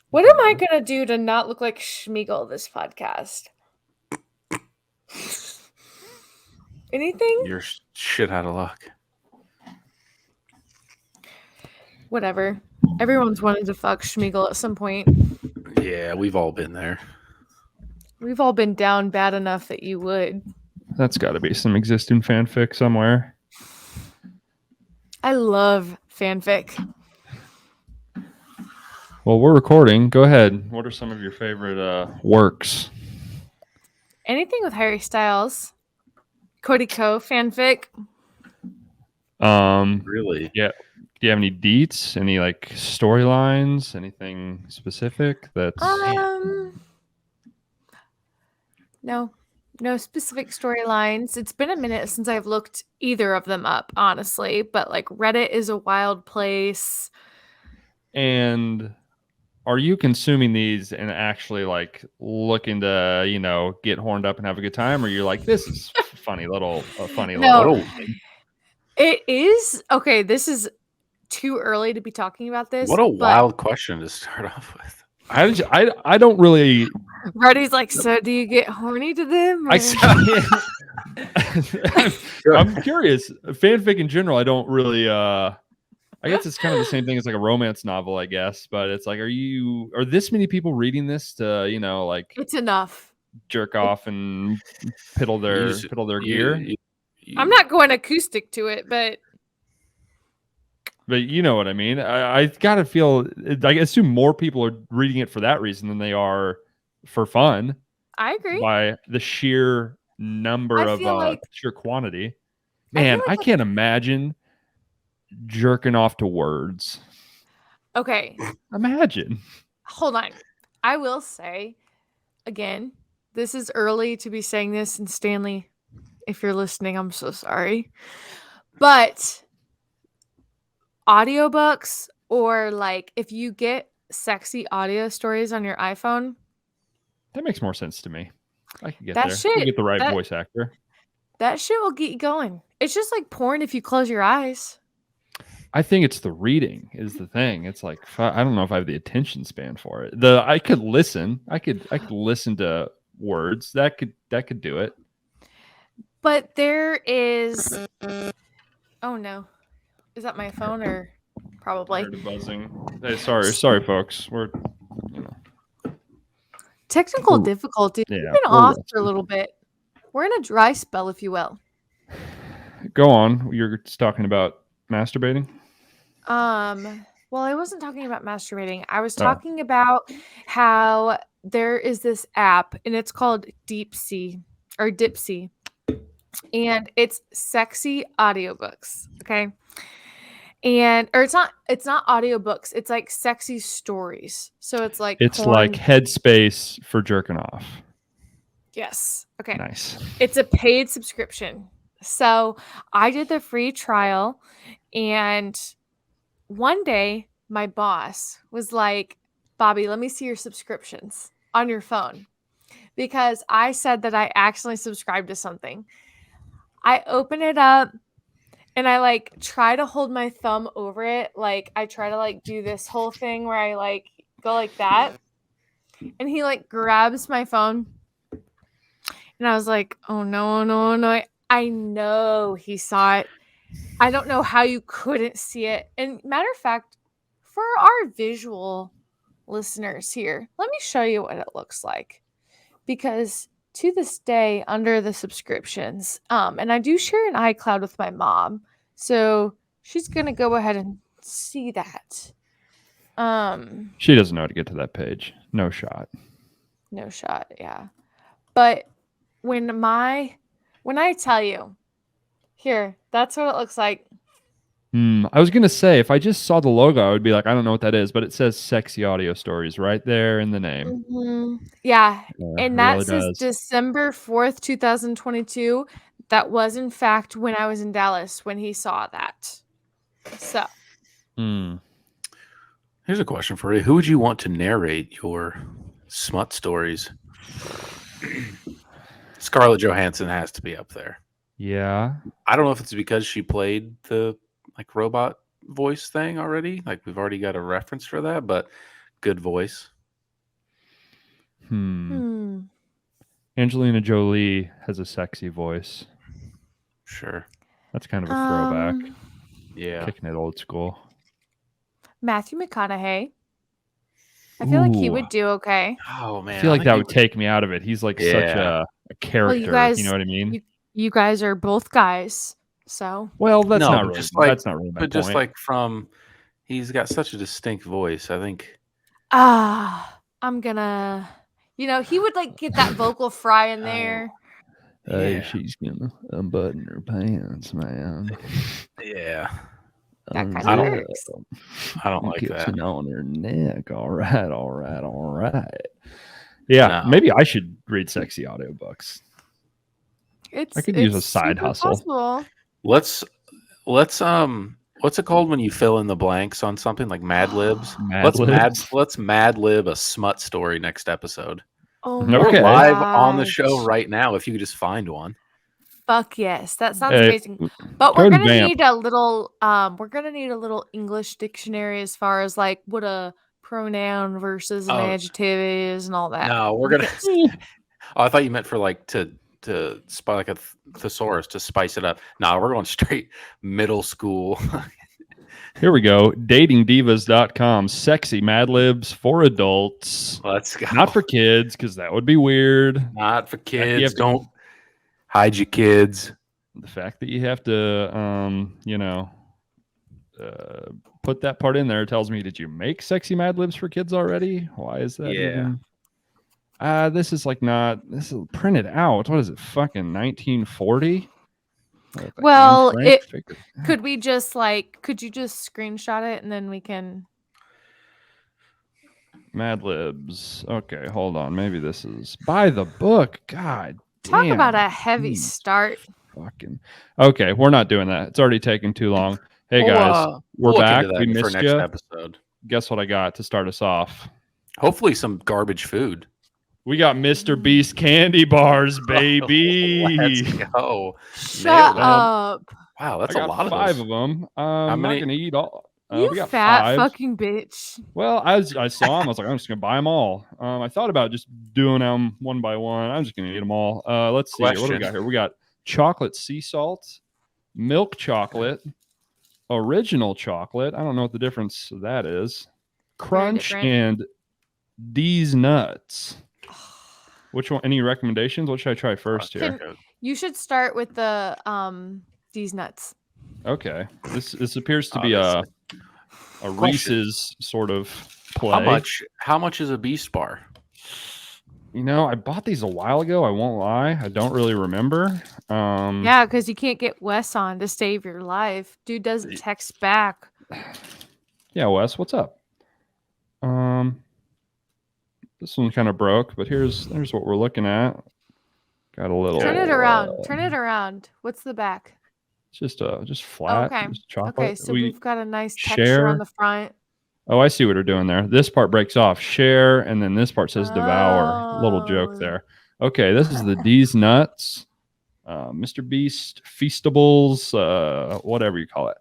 What am I gonna do to not look like Schmeagol this podcast? Anything? You're shit out of luck. Whatever. Everyone's wanted to fuck Schmeagol at some point. Yeah, we've all been there. We've all been down bad enough that you would. That's got to be some existing fanfic somewhere. I love fanfic. Well, we're recording. Go ahead. What are some of your favorite works? Anything with Harry Styles. Cody Co fanfic. Really? Yeah. Do you have any deets? Any like storylines? Anything specific that's No specific storylines. It's been a minute since I've looked either of them up, honestly, but like Reddit is a wild place. And are you consuming these and actually like looking to, get horned up and have a good time, or you're like, this is funny little. It is okay. This is too early to be talking about this. What a wild question to start off with. I don't really. Reddy's like, so do you get horny to them? I'm curious. Fanfic in general, I don't really. I guess it's kind of the same thing as like a romance novel, I guess. But it's like, are this many people reading this to, like it's enough. Jerk off and piddle their gear? I'm not going acoustic to it, but you know what I mean. I gotta feel. I assume more people are reading it for that reason than they are for fun. I agree. By the sheer number of sheer quantity. Man, I can't imagine jerking off to words. Okay. Imagine. Hold on. I will say, again, this is early to be saying this, and Stanley, if you're listening, I'm so sorry. But audiobooks, or like if you get sexy audio stories on your iPhone, that makes more sense to me. I can get that there. Shit, you get the right voice actor. That shit will get you going. It's just like porn if you close your eyes. I think it's the reading is the thing. It's like I don't know if I have the attention span for it. I could listen. I could listen to words. That could do it. But there is. Oh no, is that my phone or probably? I heard a buzzing. Hey, sorry, folks. We're technical difficulties. Yeah, we've been off for a little bit. We're in a dry spell, if you will. Go on. You're talking about masturbating? Well, I wasn't talking about masturbating. I was talking about how there is this app, and it's called Dipsea, and it's sexy audiobooks. Okay. Or it's not audiobooks, it's like sexy stories. So it's like like Headspace for jerking off. Yes. Okay. Nice. It's a paid subscription. So I did the free trial, and one day my boss was like, Bobbie, let me see your subscriptions on your phone, because I said that I accidentally subscribed to something. I open it up and I like try to hold my thumb over it. Like I try to like do this whole thing where I like go like that, and he like grabs my phone. And I was like, oh, no. I know he saw it. I don't know how you couldn't see it. And matter of fact, for our visual listeners here, let me show you what it looks like. Because to this day, under the subscriptions, and I do share an iCloud with my mom, so she's going to go ahead and see that. She doesn't know how to get to that page. No shot, yeah. But when I tell you, here, that's what it looks like. I was gonna say, if I just saw the logo, I would be like, I don't know what that is, but it says "sexy audio stories" right there in the name. Mm-hmm. Yeah, and that says December 4th, 2022. That was in fact when I was in Dallas when he saw that. So, here's a question for you: who would you want to narrate your smut stories? Scarlett Johansson has to be up there. Yeah. I don't know if it's because she played the robot voice thing already. Like we've already got a reference for that, but good voice. Angelina Jolie has a sexy voice. Sure. That's kind of a throwback. Yeah. Kicking it old school. Matthew McConaughey. I feel like he Ooh. would do okay. Oh man. I feel like think that he would take me out of it. He's like such Yeah. a character. Well, you guys, you know what I mean? You guys are both guys, so Well, that's No, not but really. just like- That's not really my But just point. like from, he's got such a distinct voice. I think. I'm gonna, he would like get that vocal fry in there. Hey, Yeah. she's gonna unbutton her pants, man. Yeah. That kind I of don't- works. I don't like that. Kissing on her neck. All right. Yeah, No. maybe I should read sexy audiobooks. It's I could use a it's side super hustle. possible. Let's what's it called when you fill in the blanks on something like Mad Libs? Let's Mad Lib a smut story next episode. Oh Okay. my We're live on the show gosh. right now. If you could just find one. Fuck yes, that sounds Hey, amazing. But go we're ahead and gonna vamp. need a little English dictionary as far as like what a pronoun versus an Oh. adjective is and all that. No, we're gonna. Because- Oh, I thought you meant for like to like a thesaurus to spice it up. No, we're going straight middle school. Here we go. Datingdivas.com. Sexy Mad Libs for adults. Let's go. Not for kids, because that would be weird. Not for you kids. have to- Don't hide your kids. The fact that you have to, put that part in there tells me, did you make Sexy Mad Libs for kids already? Why is that Yeah. even? This is printed out. What is it? Fucking 1940? Well, French it- figure. could you just screenshot it and then we can Mad Libs. Okay, hold on. Maybe this is by the book. God talk damn. about a heavy Jeez. start? Fucking. Okay, we're not doing that. It's already taken too long. Hey We'll, guys, we're we'll look back. into that We for missed next you. episode. Guess what I got to start us off? Hopefully, some garbage food. We got Mr. Beast candy bars, baby. Let's go. Shut that. up. Wow, that's I a got lot of 5 those. of them. I'm many- not gonna eat all. You we got fat 5. fucking bitch. Well, I saw them. I was like, I'm just gonna buy them all. I thought about just doing them one by one. I'm just gonna eat them all. Let's see. What do we Question. got here? We got chocolate sea salt, milk chocolate, original chocolate. I don't know what the difference of that is. Crunch different. and D's nuts. Which one? Any recommendations? What should I try first here? You should start with the these nuts. Okay, this appears to be a Reese's sort of play. How much is a Beast bar? You know, I bought these a while ago. I won't lie. I don't really remember. Yeah, because you can't get Wes on to save your life. Dude doesn't text back. Yeah, Wes, what's up? This one kind of broke, but here's what we're looking at. Got a little. Turn it around. Turn it around. What's the back? It's just flat. Okay. Just chocolate. Okay, so we've got a nice texture share. on the front. Oh, I see what they're doing there. This part breaks off. Share, and then this part says devour. Little joke Oh. there. Okay, this is the D's nuts, Mr. Beast, Feastables, whatever you call it.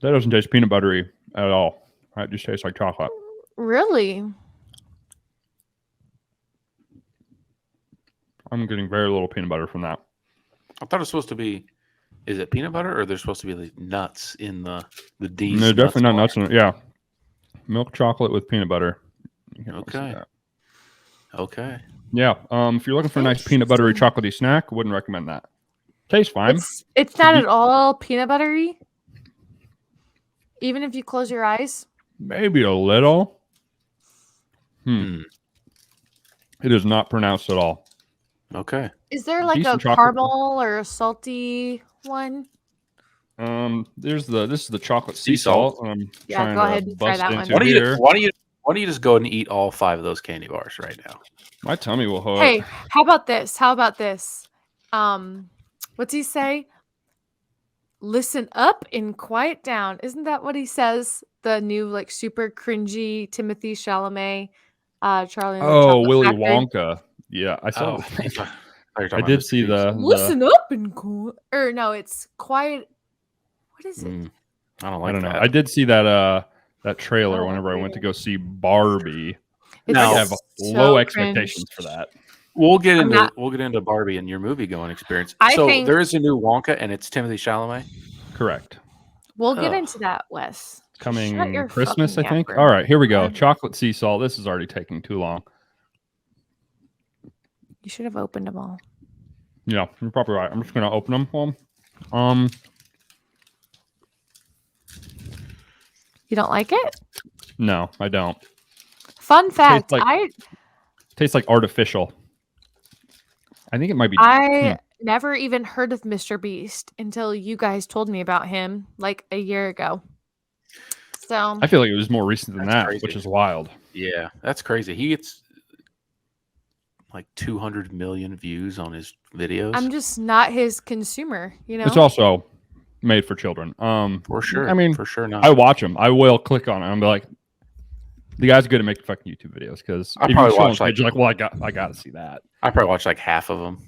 That doesn't taste peanut buttery at all. It just tastes like chocolate. Really? I'm getting very little peanut butter from that. I thought it was supposed to be. Is it peanut butter or there's supposed to be like nuts in the D's? No, definitely not bar? nuts in it. Yeah, milk chocolate with peanut butter. You can't really see Okay. that. Okay. Yeah. If you're looking for a nice peanut buttery chocolatey snack, wouldn't recommend that. Tastes fine. It's not at all peanut buttery. Even if you close your eyes. Maybe a little. Hmm. It is not pronounced at all. Okay. Is there like Decent a chocolate. caramel or a salty one? This is the chocolate sea Sea salt. salt. I'm Yeah, trying go to ahead and try bust that one. into Why don't here. you just go and eat all 5 of those candy bars right now? My tummy will hook. Hey, how about this? What's he say? Listen up and quiet down. Isn't that what he says? The new like super cringy Timothy Chalamet, Charlie. And the Oh, Chocolate Willy Factory. Wonka. Yeah, I saw. I did see the. Listen up and cool. Or no, it's quiet. What is it? I don't like I don't know. that. I did see that trailer whenever I went to go see Barbie. It's I have so low expectations cringe. for that. We'll get into Barbie and your movie going experience. I So think there is a new Wonka, and it's Timothy Chalamet. Correct. we'll get into that, Wes. Just shut Coming your Christmas, I fucking think. yapper. All right, here we go. Yeah. Chocolate sea salt. This is already taking too long. You should have opened them all. Yeah, you're probably right. I'm just gonna open them for them. You don't like it? No, I don't. Fun fact, Tastes like artificial. I think it might be. I never even heard of Mr. Beast until you guys told me about him like a year ago. So I feel like it was more recent than that, crazy. which is wild. Yeah, that's crazy. He gets like 200 million views on his videos. I'm just not his consumer, you know. It's also made for children. For sure. I mean, for sure not. I watch them. I will click on it. I'm like, the guy's good at making fucking YouTube videos because I probably watch you're like, well, I got to see that. I probably watch like half of them.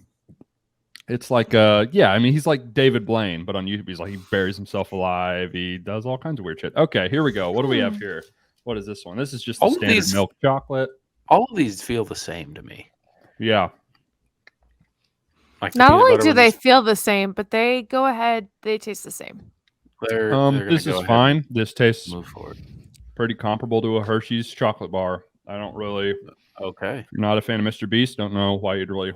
It's like, yeah, I mean, he's like David Blaine, but on YouTube, he's like, he buries himself alive. He does all kinds of weird shit. Okay, here we go. What do we have here? What is this one? This is just the standard milk chocolate. All of these feel the same to me. Yeah. Like Not only do they feel the same, but they go ahead, they taste the same. This is fine. This tastes move forward. Pretty comparable to a Hershey's chocolate bar. I don't really. Okay. If you're not a fan of Mr. Beast, don't know why you'd really.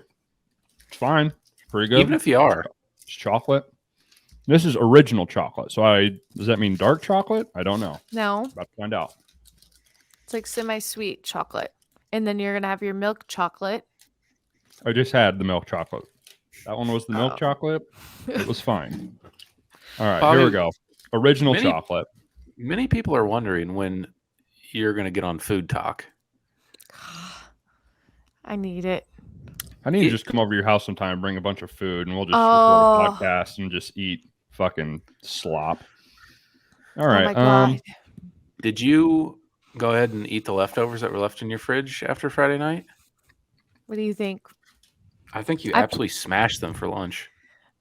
It's fine. It's pretty good. Even if you are. It's chocolate. This is original chocolate. So does that mean dark chocolate? I don't know. No. About to find out. It's like semi-sweet chocolate. And then you're going to have your milk chocolate. I just had the milk chocolate. That one was the milk chocolate. It was fine. All right, here we go. Original chocolate. Many people are wondering when you're going to get on Food Talk. I need it. I need to just come over to your house sometime and bring a bunch of food, and we'll just record a podcast and just eat fucking slop. All right. Oh my God. Did you go ahead and eat the leftovers that were left in your fridge after Friday night? What do you think? I think you absolutely smashed them for lunch.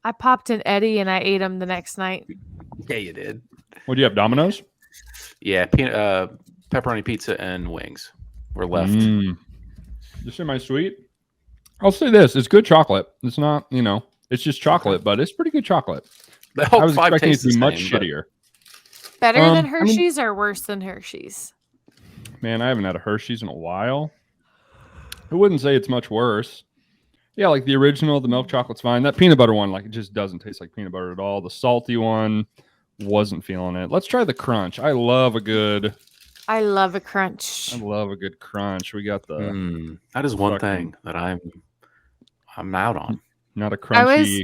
I popped an Eddie and I ate them the next night. Yeah, you did. What do you have, Domino's? Yeah, pepperoni pizza and wings were left. Just semi-sweet. I'll say this. It's good chocolate. It's not, it's just chocolate, but it's pretty good chocolate. I was expecting it to be much shittier. Better than Hershey's or worse than Hershey's? Man, I haven't had a Hershey's in a while. I wouldn't say it's much worse. Yeah, like the original, the milk chocolate's fine. That peanut butter one, like it just doesn't taste like peanut butter at all. The salty one, wasn't feeling it. Let's try the crunch. I love a good crunch. I love a good crunch. We got the that is one thing that I'm out on. Not a crunchy.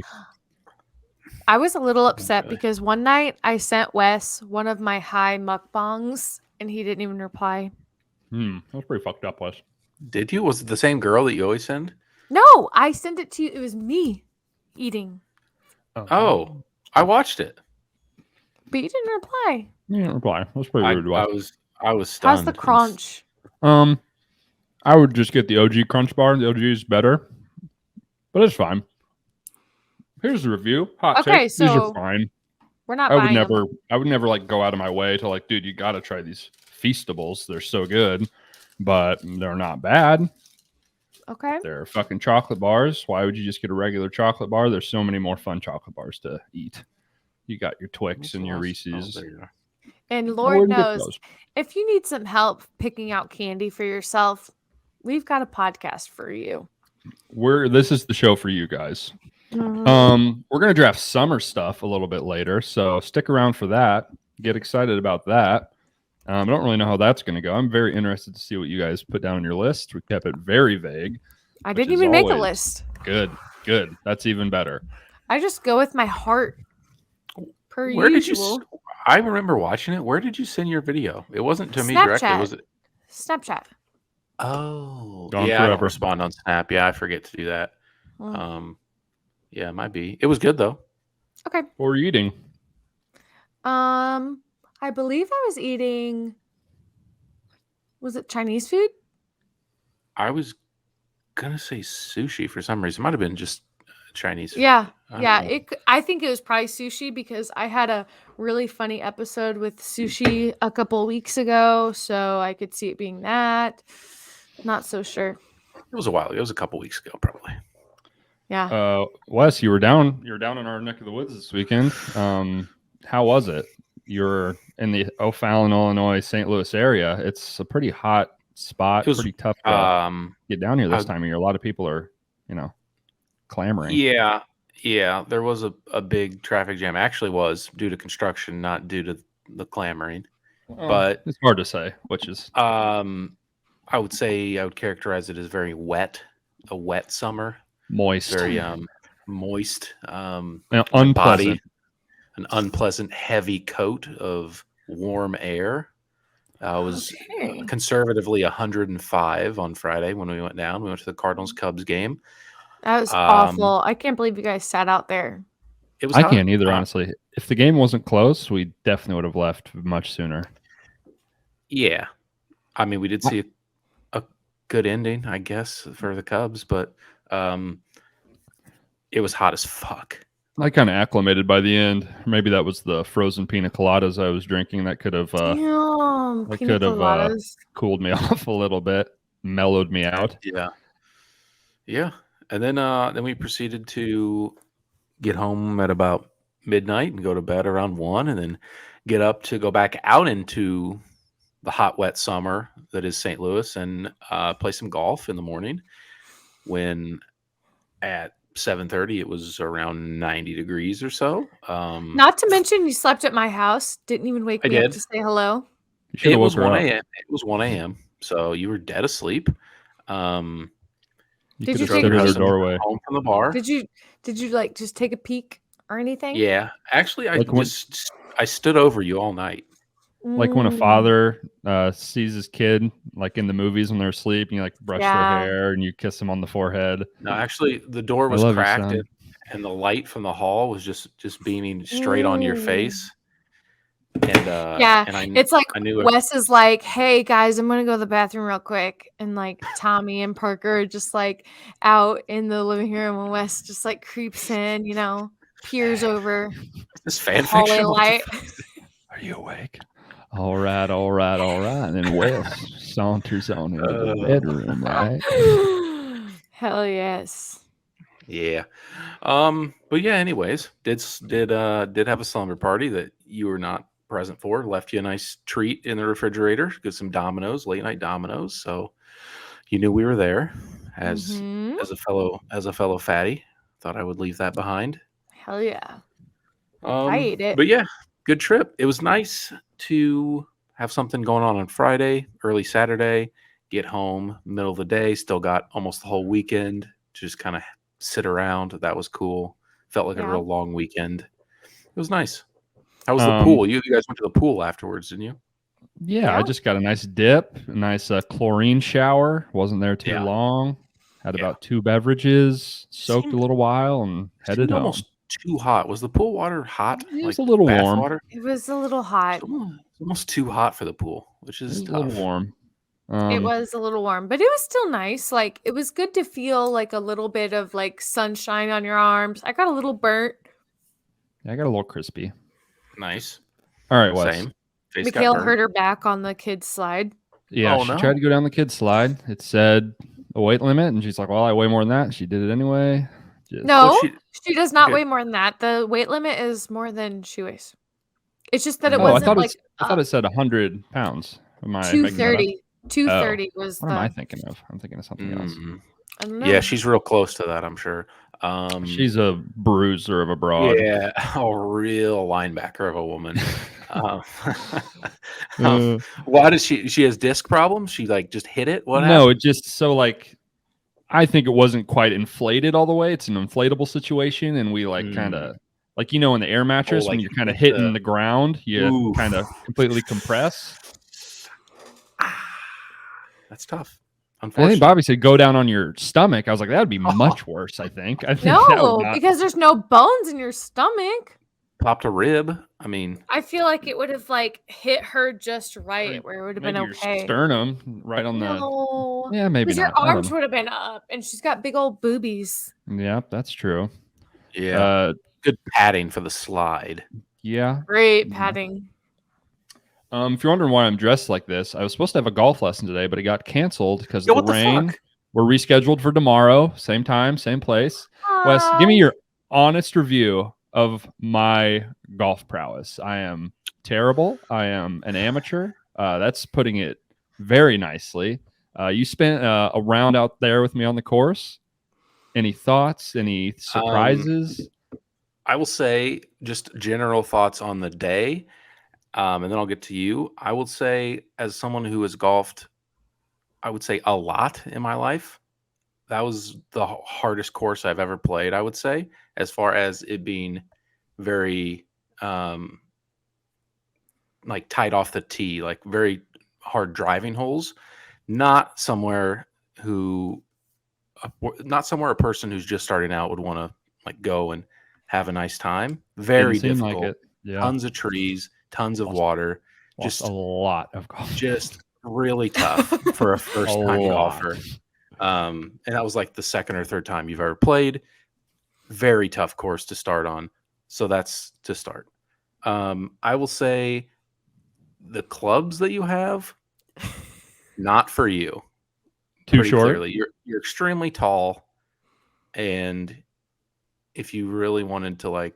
I was a little upset because one night I sent Wes one of my high mukbangs and he didn't even reply. That was pretty fucked up, Wes. Did you? Was it the same girl that you always send? No, I sent it to you. It was me eating. Oh, I watched it. But you didn't reply. You didn't reply. That's pretty rude. I was stunned. How's the crunch? I would just get the OG Crunch Bar. The OG is better, but it's fine. Here's the review. Hot take. So these are fine. We're not. I would never like go out of my way to like, dude, you got to try these Feastables. They're so good, but they're not bad. Okay. They're fucking chocolate bars. Why would you just get a regular chocolate bar? There's so many more fun chocolate bars to eat. You got your Twix and your Reese's. And Lord knows, if you need some help picking out candy for yourself, we've got a podcast for you. This is the show for you guys. Mm-hmm. We're gonna draft summer stuff a little bit later, so stick around for that. Get excited about that. I don't really know how that's going to go. I'm very interested to see what you guys put down on your list. We kept it very vague. I didn't even make a list. Good. That's even better. I just go with my heart. Where usual. Did you? I remember watching it. Where did you send your video? It wasn't to me directly. Was it Snapchat? Oh, I don't respond on Snap. Yeah, I forget to do that. Yeah, it might be. It was good though. Okay. What were you eating? I believe I was eating. Was it Chinese food? I was gonna say sushi for some reason. It might have been just Chinese. Yeah. Yeah. I think it was probably sushi because I had a really funny episode with sushi a couple weeks ago. So I could see it being that. Not so sure. It was a while ago. It was a couple weeks ago, probably. Yeah. Wes, you were down in our neck of the woods this weekend. How was it? You're in the O'Fallon, Illinois, St. Louis area. It's a pretty hot spot. It was pretty tough to get down here this time of year. A lot of people are, clamoring. Yeah. There was a big traffic jam. Actually, was due to construction, not due to the clamoring. But it's hard to say which is. I would say I would characterize it as very wet, a wet summer. Moist. Very moist. Unpleasant. Body, an unpleasant, heavy coat of warm air. It was conservatively 105 on Friday when we went down. We went to the Cardinals-Cubs game. That was awful. I can't believe you guys sat out there. It was I can't either, honestly. If the game wasn't close, we definitely would have left much sooner. Yeah. I mean, we did see a good ending, I guess, for the Cubs, but it was hot as fuck. I kind of acclimated by the end. Maybe that was the frozen pina coladas I was drinking. That could have cooled me off a little bit, mellowed me out. Yeah. And then we proceeded to get home at about midnight and go to bed around 1, and then get up to go back out into the hot, wet summer that is St. Louis and play some golf in the morning. When at 7:30 it was around 90 degrees or so. Not to mention you slept at my house. Didn't even wake me up to say hello. It was 1 a.m. It was 1 a.m. So you were dead asleep. Did you take a doorway home from the bar? Did you like just take a peek or anything? Yeah, actually, I stood over you all night. Like when a father sees his kid, like in the movies when they're asleep, and you like brush their hair and you kiss them on the forehead. No, actually, the door was cracked, and the light from the hall was just beaming straight on your face. And it's like Wes is like, "Hey guys, I'm gonna go to the bathroom real quick," and like Tommy and Parker are just like out in the living room, and Wes just like creeps in, peers over. This fan fiction. Light. Are you awake? All right. And then Wes saunters on into the bedroom, right? Hell yes. Yeah. But yeah, anyways, did have a slumber party that you were not present for. Left you a nice treat in the refrigerator. Get some Domino's, late night Domino's. So you knew we were there as a fellow fatty. Thought I would leave that behind. Hell yeah. I ate it. But yeah, good trip. It was nice to have something going on Friday, early Saturday, get home, middle of the day, still got almost the whole weekend to just kind of sit around. That was cool. Felt like a real long weekend. It was nice. How was the pool? You guys went to the pool afterwards, didn't you? Yeah, I just got a nice dip, a nice chlorine shower. Wasn't there too long. Had about 2 beverages, soaked a little while, and headed home. Almost too hot. Was the pool water hot? It was a little warm. Water? It was a little hot. It's almost too hot for the pool, which is tough. A little warm. It was a little warm, but it was still nice. Like it was good to feel like a little bit of like sunshine on your arms. I got a little burnt. Yeah, I got a little crispy. Nice. All right, Wes. Same. Mikhail hurt her back on the kids' slide. Yeah, she tried to go down the kids' slide. It said a weight limit, and she's like, "Well, I weigh more than that." She did it anyway. No, she does not weigh more than that. The weight limit is more than she weighs. It's just that it wasn't I thought it said 100 pounds. Am I 230. 230 was. What am I thinking of? I'm thinking of something else. I don't know. Yeah, she's real close to that, I'm sure. She's a bruiser of a broad. Yeah, a real linebacker of a woman. Why does she has disc problems? She like just hit it? What happened? No, it just I think it wasn't quite inflated all the way. It's an inflatable situation, and we kind of in the air mattress when you're kind of hitting the ground, you kind of completely compress. That's tough. I think Bobbie said go down on your stomach. I was like, that would be much worse, I think. Because there's no bones in your stomach. Popped a rib. I mean, I feel like it would have like hit her just right where it would have been okay. Your sternum right on the. Yeah, maybe because your arms would have been up, and she's got big old boobies. Yeah, that's true. Yeah. Good padding for the slide. Yeah. Great padding. If you're wondering why I'm dressed like this, I was supposed to have a golf lesson today, but it got canceled because Yo, of the what the rain. fuck? We're rescheduled for tomorrow, same time, same place. Wes, give me your honest review of my golf prowess. I am terrible. I am an amateur. That's putting it very nicely. You spent a round out there with me on the course. Any thoughts? Any surprises? I will say just general thoughts on the day, and then I'll get to you. I will say, as someone who has golfed, I would say a lot in my life, that was the hardest course I've ever played, I would say, as far as it being very like tight off the tee, like very hard driving holes. Not somewhere a person who's just starting out would want to like go and have a nice time. Very Didn't seem like difficult. it. Yeah. Tons of trees, tons of water. Lost Just a lot of golf. just really tough for a first time lot. golfer. And that was like the second or third time you've ever played. Very tough course to start on. So that's to start. I will say the clubs that you have, not for you. Too Pretty short. clearly. You're extremely tall, and if you really wanted to like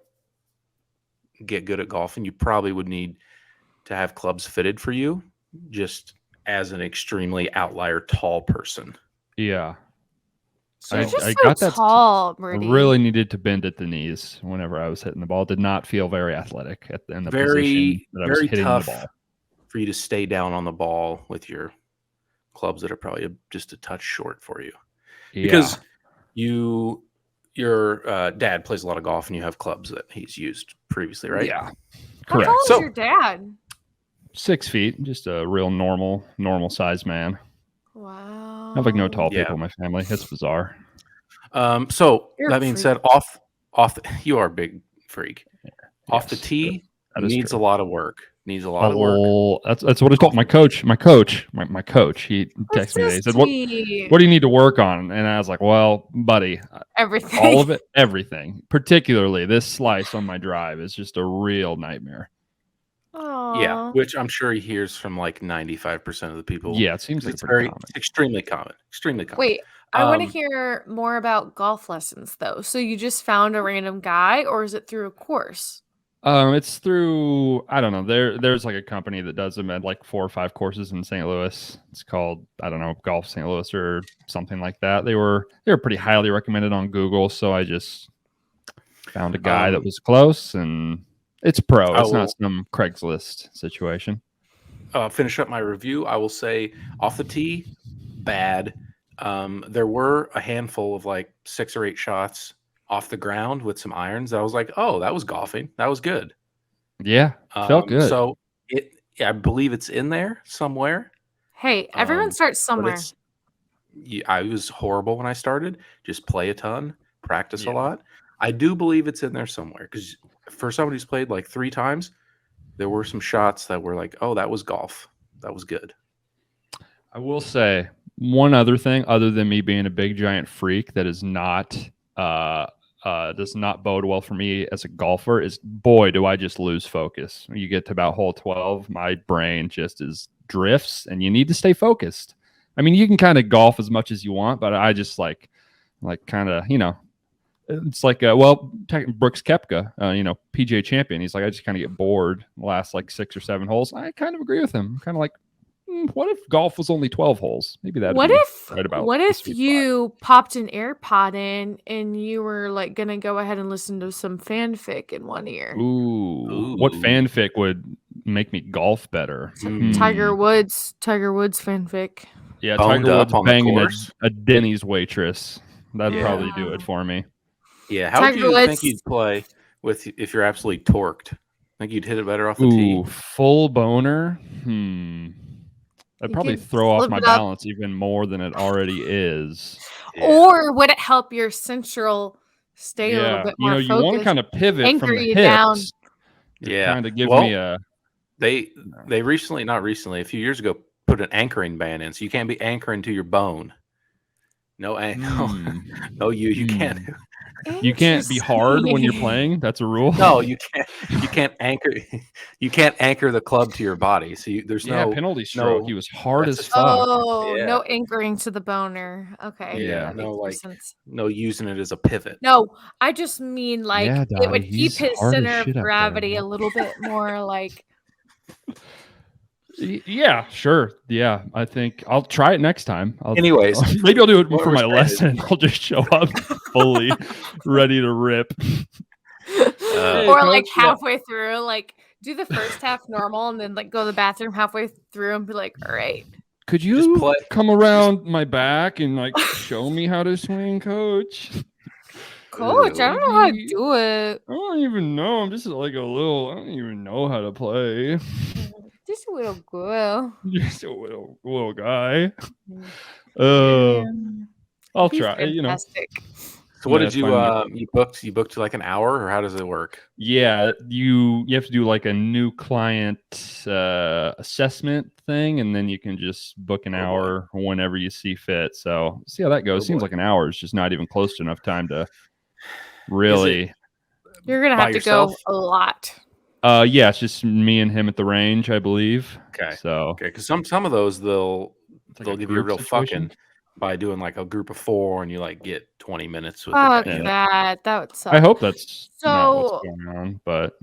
get good at golfing, you probably would need to have clubs fitted for you, just as an extremely outlier tall person. Yeah. So you're just I so got that. tall, I Brody. really needed to bend at the knees whenever I was hitting the ball. Did not feel very athletic in the position that I was hitting tough the ball. for you to stay down on the ball with your clubs that are probably just a touch short for you. Yeah. Because your dad plays a lot of golf and you have clubs that he's used previously, right? Yeah. How Correct. tall is So- your dad? 6 feet, just a real normal size man. Wow. I have like no tall Yeah. people in my family. It's bizarre. So You're a that being freak. said, you are a big freak. Off the Yes, tee that is needs true. a lot of work. Needs a lot of work. Oh, that's what I told my coach. My coach, he texted me today. He said, "What do you need to work on?" And I was like, "Well, buddy, Everything. all of it, everything. Particularly this slice on my drive is just a real nightmare." Yeah, Aw. which I'm sure he hears from like 95% of the people. Yeah, it seems like It's pretty common. it's extremely common. Extremely common. Wait, I want to Um, hear more about golf lessons, though. So you just found a random guy, or is it through a course? It's through, I don't know. There's like a company that does them at like 4 or 5 courses in St. Louis. It's called, I don't know, Golf St. Louis or something like that. They were pretty highly recommended on Google, so I just found a guy that was close, and it's pro. It's not some Craigslist situation. Finish up my review. I will say off the tee, bad. There were a handful of like 6 or 8 shots off the ground with some irons. I was like, oh, that was golfing. That was good. Yeah, felt good. So I believe it's in there somewhere. Hey, everyone starts but somewhere. I was horrible when I started. Just play a ton, practice a Yeah. lot. I do believe it's in there somewhere because for somebody who's played like 3 times, there were some shots that were like, oh, that was golf. That was good. I will say one other thing, other than me being a big giant freak, that is not does not bode well for me as a golfer, is boy, do I just lose focus. When you get to about hole 12, my brain just drifts, and you need to stay focused. I mean, you can kind of golf as much as you want, but I just like kind of, it's like Brooks Koepka, PGA champion. He's like, I just kind of get bored the last like 6 or 7 holes. I kind of agree with him. I'm kind of like, what if golf was only 12 holes? Maybe that. What if right about what the if sweet you popped an AirPod in and you were like gonna go ahead and listen to some fanfic in one ear? spot. Ooh, what fanfic would make me golf better? Tiger Woods fanfic. Yeah, Boned Tiger up Woods on the banging course? a Denny's waitress. That'd Yeah. probably do it for me. Yeah. How would Tiger you Woods- think you'd play if you're absolutely torqued? Think you'd hit it better off the tee? Ooh, full boner. That'd You probably could throw off flip my it up. balance even more than it already is. Yeah. Or would it help your central stay a little bit more you want to focused? kind of pivot Anchor from the you hips. down. Yeah. Kind of give Well, me a. They recently, not recently, a few years ago, put an anchoring ban in, so you can't be anchoring to your bone. No, Hmm. no, you can't. You can't be hard when you're playing. That's a rule. No, you can't. You can't anchor. You can't anchor the club to your body. So there's no penalty stroke. no. He was hard That's as a- fuck. Oh, Yeah. no anchoring to the boner. Okay. Yeah. that No, makes more like sense. no using it as a pivot. No, I just mean like Yeah, it Dottie, would keep he's his hard as center of shit up there, gravity man. a little bit more like. Yeah, sure. Yeah, I think I'll try it next time. Anyways, maybe I'll do it what for we're my saying is- lesson. I'll just show up fully ready to rip. Hey, Or coach, like yeah. halfway through, like do the first half normal and then like go to the bathroom halfway through and be like, all right. Could you play- come around my back and like show me how to swing, coach? Coach, I don't know how to Maybe- do it. I don't even know. I'm just like a little. I don't even know how to play. Just a little girl. Just a little guy. Yeah. I'll Be try. You know. fantastic. So what Yeah, did you fine. you booked like an hour, or how does it work? Yeah, you have to do like a new client assessment thing, and then you can just book an Oh, boy. hour whenever you see fit. So see how that goes. Oh, Seems boy. like an hour is just not even close to enough time to really. You're gonna By have to yourself? go a lot. Yeah, it's just me and him at the range, I believe. Okay. So Okay, because some of those they'll it's like they'll a give you a group real situation. fucking by doing like a group of 4, and you like get 20 minutes with Fuck the guy. that would suck. I hope that's not So- what's going on, but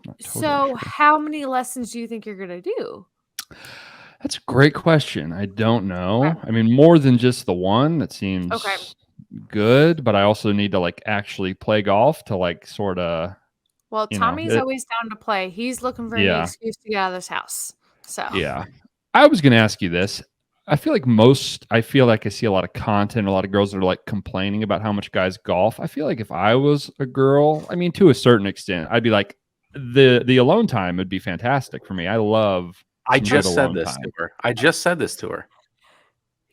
not totally So sure. how many lessons do you think you're gonna do? That's a great question. I don't know. Okay. I mean, more than just the one. That seems Okay. good, but I also need to like actually play golf to like sort of. Well, You know, Tommy's it- always down to play. He's looking for any Yeah. excuse to get out of this house. So Yeah. I was going to ask you this. I feel like I see a lot of content, a lot of girls that are like complaining about how much guys golf. I feel like if I was a girl, I mean, to a certain extent, I'd be like, the alone time would be fantastic for me. I love. I some just good said alone this time. to her. I just said this to her.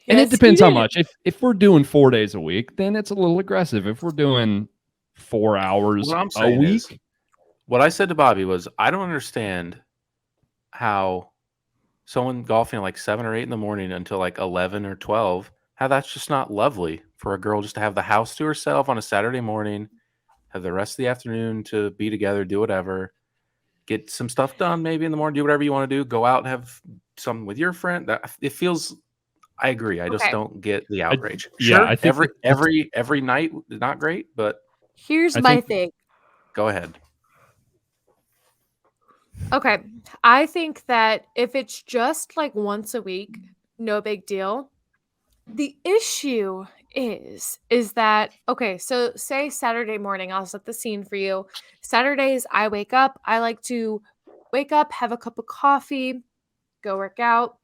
And Yes, it depends you how did. much. If we're doing 4 days a week, then it's a little aggressive. If we're doing 4 hours What I'm a saying week, is, what I said to Bobby was, I don't understand how someone golfing at like 7 or 8 in the morning until like 11 or 12, how that's just not lovely for a girl just to have the house to herself on a Saturday morning, have the rest of the afternoon to be together, do whatever, get some stuff done maybe in the morning, do whatever you want to do, go out and have something with your friend. That it feels. I agree. I just Okay. don't get the outrage. yeah, Sure, I think every night not great, but Here's I my think- thing. go ahead. Okay. I think that if it's just like once a week, no big deal. The issue is that okay, so say Saturday morning, I'll set the scene for you. Saturdays I wake up, I like to wake up, have a cup of coffee, go work out,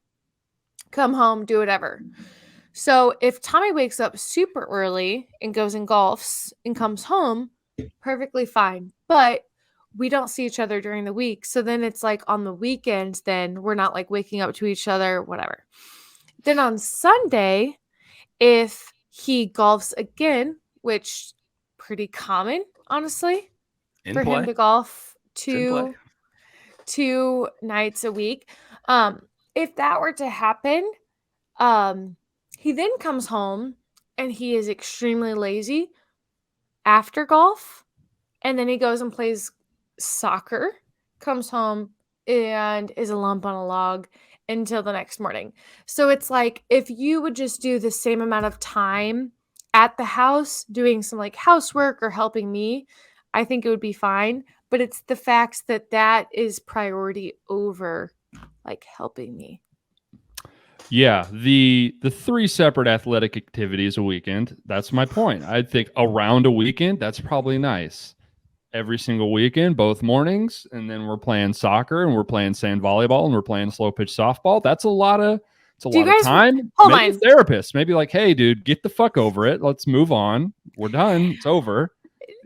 come home, do whatever. So if Tommy wakes up super early and goes and golfs and comes home, perfectly fine. But we don't see each other during the week. So then it's like on the weekends, then we're not like waking up to each other, whatever. Then on Sunday, if he golfs again, which pretty common, honestly, In for play. him to golf in play. two nights a week. If that were to happen, he then comes home and he is extremely lazy after golf, and then he goes and plays soccer, comes home and is a lump on a log until the next morning. So it's like if you would just do the same amount of time at the house doing some like housework or helping me, I think it would be fine. But it's the fact that that is priority over like helping me. Yeah, the 3 separate athletic activities a weekend. That's my point. I think around a weekend, that's probably nice. Every single weekend, both mornings, and then we're playing soccer and we're playing sand volleyball and we're playing slow pitch softball. That's a lot of Do you guys- time. hold Maybe on. a therapist, maybe like, hey, dude, get the fuck over it. Let's move on. We're done. It's over.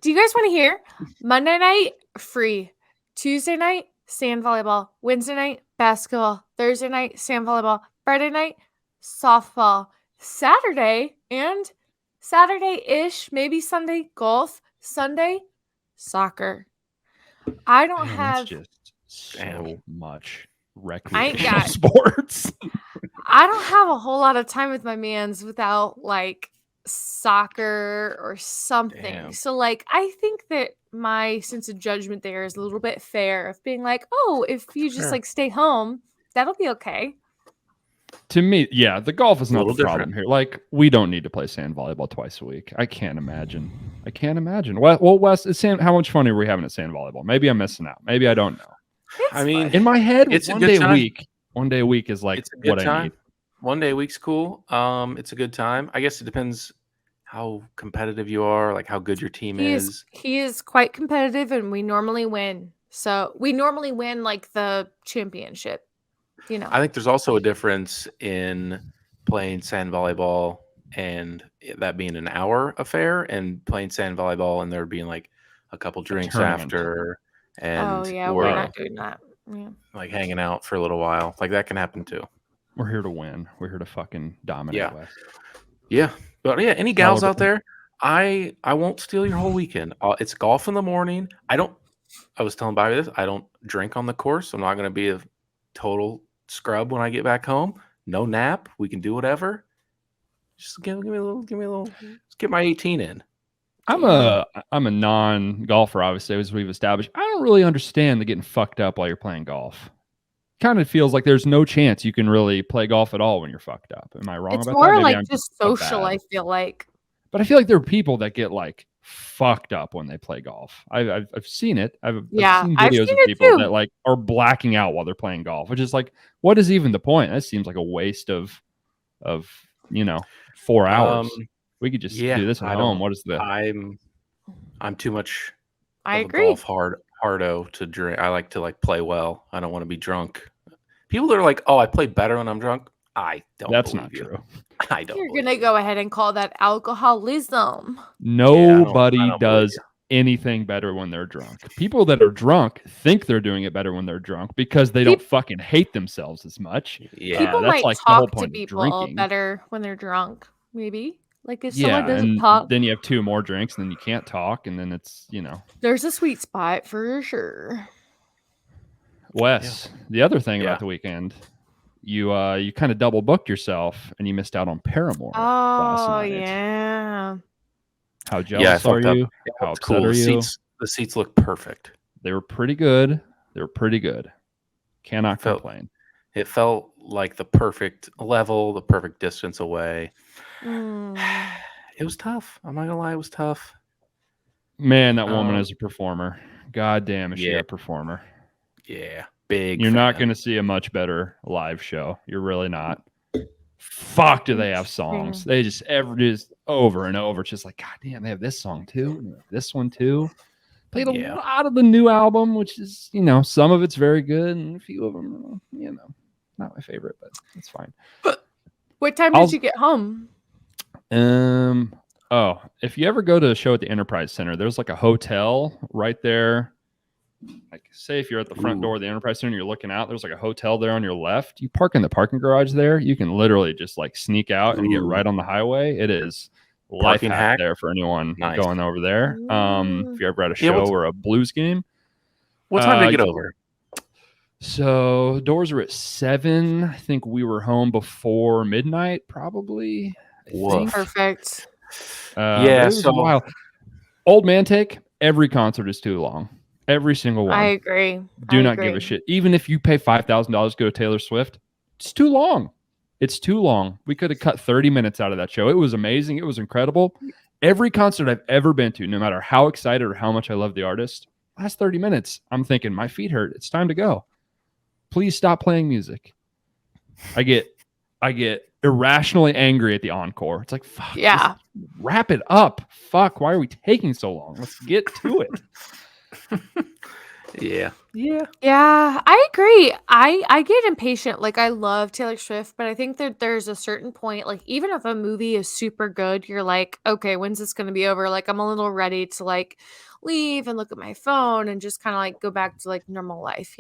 Do you guys want to hear? Monday night, free. Tuesday night, sand volleyball. Wednesday night, basketball. Thursday night, sand volleyball. Friday night, softball. Saturday-ish, maybe Sunday, golf. Sunday, soccer. I don't Man, have that's just so Damn. much I recreational got- sports. I don't have a whole lot of time with my mans without like soccer or something. Damn. So like I think that my sense of judgment there is a little bit fair of being like, oh, if you just Fair. like stay home, that'll be okay. To me, yeah, the golf is A not the little problem different. here. Like, we don't need to play sand volleyball twice a week. I can't imagine. Well, Wes, how much fun are we having at sand volleyball? Maybe I'm missing out. Maybe I don't know. It's I mean, In my head, it's a one good day a time. week. One day a week is like It's a good what I time. need. One day a week's cool. It's a good time. I guess it depends how competitive you are, like how good your team is. He is quite competitive, and we normally win. So we normally win like the championship, you know. I think there's also a difference in playing sand volleyball and that being an hour affair, and playing sand volleyball and there being like a couple drinks tournament. after, Oh and yeah, we're or not doing that. Yeah. like hanging out for a little while. Like that can happen too. We're here to win. We're here to fucking dominate. Yeah. Wes. Yeah, but yeah, any gals out Celebrate. there, I won't steal your whole weekend. It's golf in the morning. I was telling Bobby this. I don't drink on the course. I'm not going to be a total scrub when I get back home. No nap. We can do whatever. Just give me a little. Just get my 18 in. I'm a non-golfer, obviously, as we've established. I don't really understand the getting fucked up while you're playing golf. Kind of feels like there's no chance you can really play golf at all when you're fucked up. Am I wrong It's about more that? Maybe like I'm just so social, bad. I feel like. But I feel like there are people that get like fucked up when they play golf. I've seen it. I've seen I've videos seen of it people too. that like are blacking out while they're playing golf, which is like, what is even the point? That seems like a waste of 4 hours. We could just do this at home. What is the? I'm too much I of a agree. golf hardo to drink. I like to like play well. I don't want to be drunk. People that are like, "Oh, I play better when I'm drunk." I don't. That's believe not you. true. I don't. You're believe gonna you. go ahead and call that alcoholism. Nobody I don't believe does you. anything better when they're drunk. People that are drunk think they're doing it better when they're drunk because they don't fucking hate themselves as much. Yeah. People that's might like the whole talk to point of people drinking. better when they're drunk. Maybe like if Yeah, someone doesn't and talk, then you have 2 more drinks, and then you can't talk, and then it's there's a sweet spot for sure. Wes. The other thing Yeah. about the weekend, you kind of double booked yourself, and you missed out on Paramore last Oh night. yeah. How Yeah, I jealous are fucked up. you? How It's upset cool. are you? The seats look perfect. They were pretty good. Cannot complain. It felt like the perfect level, the perfect distance away. It was tough. I'm not gonna lie, it was tough. Man, that woman is a performer. God damn, is she Yeah. a performer? Yeah, big. You're not fan. going to see a much better live show. You're really not. Fuck, do they have songs? They just over and over. It's just like, God damn, they have this song too. And this one too. Played a lot of the new album, which is, some of it's very good, and a few of them, not my favorite, but it's fine. What time did you get home? Oh, if you ever go to a show at the Enterprise Center, there's like a hotel right there. Like, say if you're at the front door of the Enterprise Center and you're looking out, there's like a hotel there on your left. You park in the parking garage there. You can literally just like sneak out and get right on the highway. It is life hack there for anyone going over there. If you're ever at a show or a blues game. What time to get over? So doors are at 7. I think we were home before midnight, probably. Perfect. Yeah, so a while. Old man take, every concert is too long. Every single one. I agree. Do not give a shit. Even if you pay $5,000 to go to Taylor Swift, it's too long. It's too long. We could have cut 30 minutes out of that show. It was amazing. It was incredible. Every concert I've ever been to, no matter how excited or how much I love the artist, last 30 minutes, I'm thinking, my feet hurt. It's time to go. Please stop playing music. I get irrationally angry at the encore. It's like, fuck, just wrap it up. Fuck, why are we taking so long? Let's get to it. Yeah, I agree. I get impatient. Like, I love Taylor Swift, but I think that there's a certain point, like, even if a movie is super good, you're like, okay, when's this going to be over? Like, I'm a little ready to like leave and look at my phone and just kind of like go back to like normal life,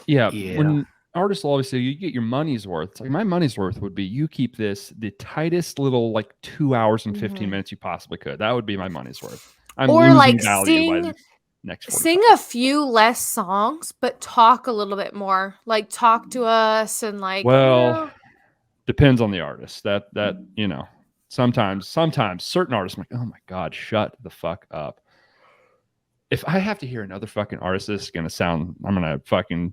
Yeah. When artists will always say you get your money's worth. It's like, my money's worth would be you keep this the tightest little like 2 hours and 15 minutes you possibly could. That would be my money's worth. I'm or losing like value by the next 45. Sing a few less songs, but talk a little bit more. Like, talk to us and like. Well, depends on the artist. That Sometimes certain artists, I'm like, oh my God, shut the fuck up. If I have to hear another fucking artist, this is going to sound, I'm going to fucking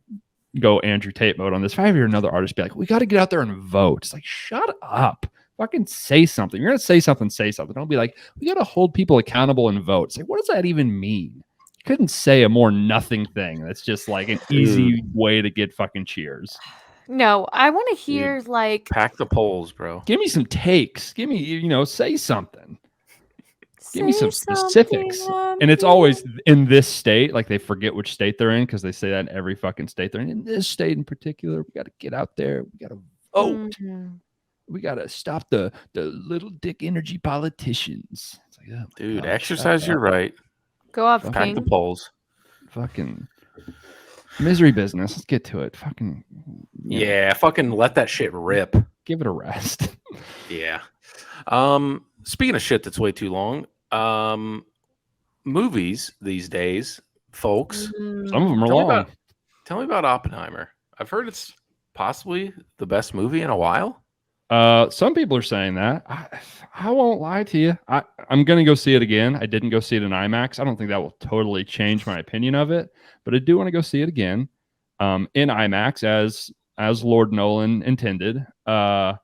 go Andrew Tate mode on this. If I hear another artist be like, we got to get out there and vote. It's like, shut up. Fucking say something. You're going to say something, say something. Don't be like, we got to hold people accountable and vote. It's like, what does that even mean? You couldn't say a more nothing thing. That's just like an easy way to get fucking cheers. No, I want to hear like Pack the polls, bro. Give me some takes. Give me, say something. Give me some specifics. And it's always in this state. Like they forget which state they're in because they say that in every fucking state they're in. In this state in particular, we got to get out there. We got to vote. Mm-hmm. We got to stop the little dick energy politicians. It's like, oh, dude, God, exercise your right. Go off, Pack King. the polls. Fucking misery business. Let's get to it. Fucking fucking let that shit rip. Give it a rest. Yeah. Speaking of shit that's way too long, movies these days, folks. Mm-hmm. Some of them are long. Tell me about Oppenheimer. I've heard it's possibly the best movie in a while. Some people are saying that. I won't lie to you. I'm going to go see it again. I didn't go see it in IMAX. I don't think that will totally change my opinion of it, but I do want to go see it again in IMAX as Lord Nolan intended. And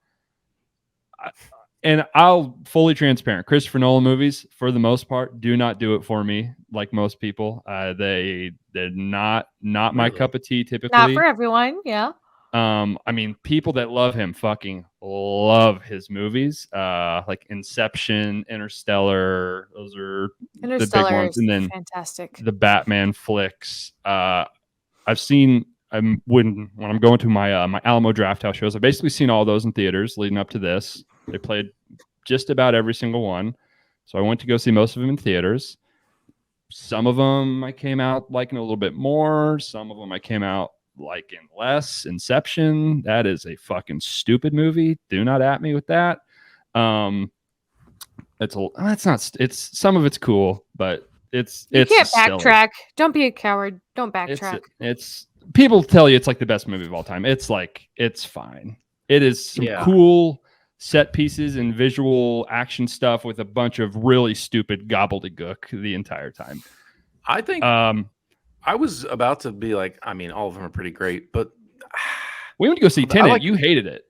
I'll fully transparent. Christopher Nolan movies, for the most part, do not do it for me like most people. They're not my cup of tea typically. Not for everyone, yeah. I mean, people that love him fucking love his movies. Like Inception, Interstellar, those are the big ones. And then fantastic. The Batman flicks. I've seen when I'm going to my my Alamo Drafthouse shows, I've basically seen all those in theaters leading up to this. They played just about every single one. So I went to go see most of them in theaters. Some of them I came out liking a little bit more. Some of them I came out liking less. Inception, that is a fucking stupid movie. Do not at me with that. Some of it's cool, but you can't backtrack. Silly. Don't be a coward. Don't backtrack. It's people tell you it's like the best movie of all time. It's like, it's fine. It is some cool set pieces and visual action stuff with a bunch of really stupid gobbledygook the entire time. I think I was about to be like, I mean, all of them are pretty great, but we went to go see Tenet. You hated it.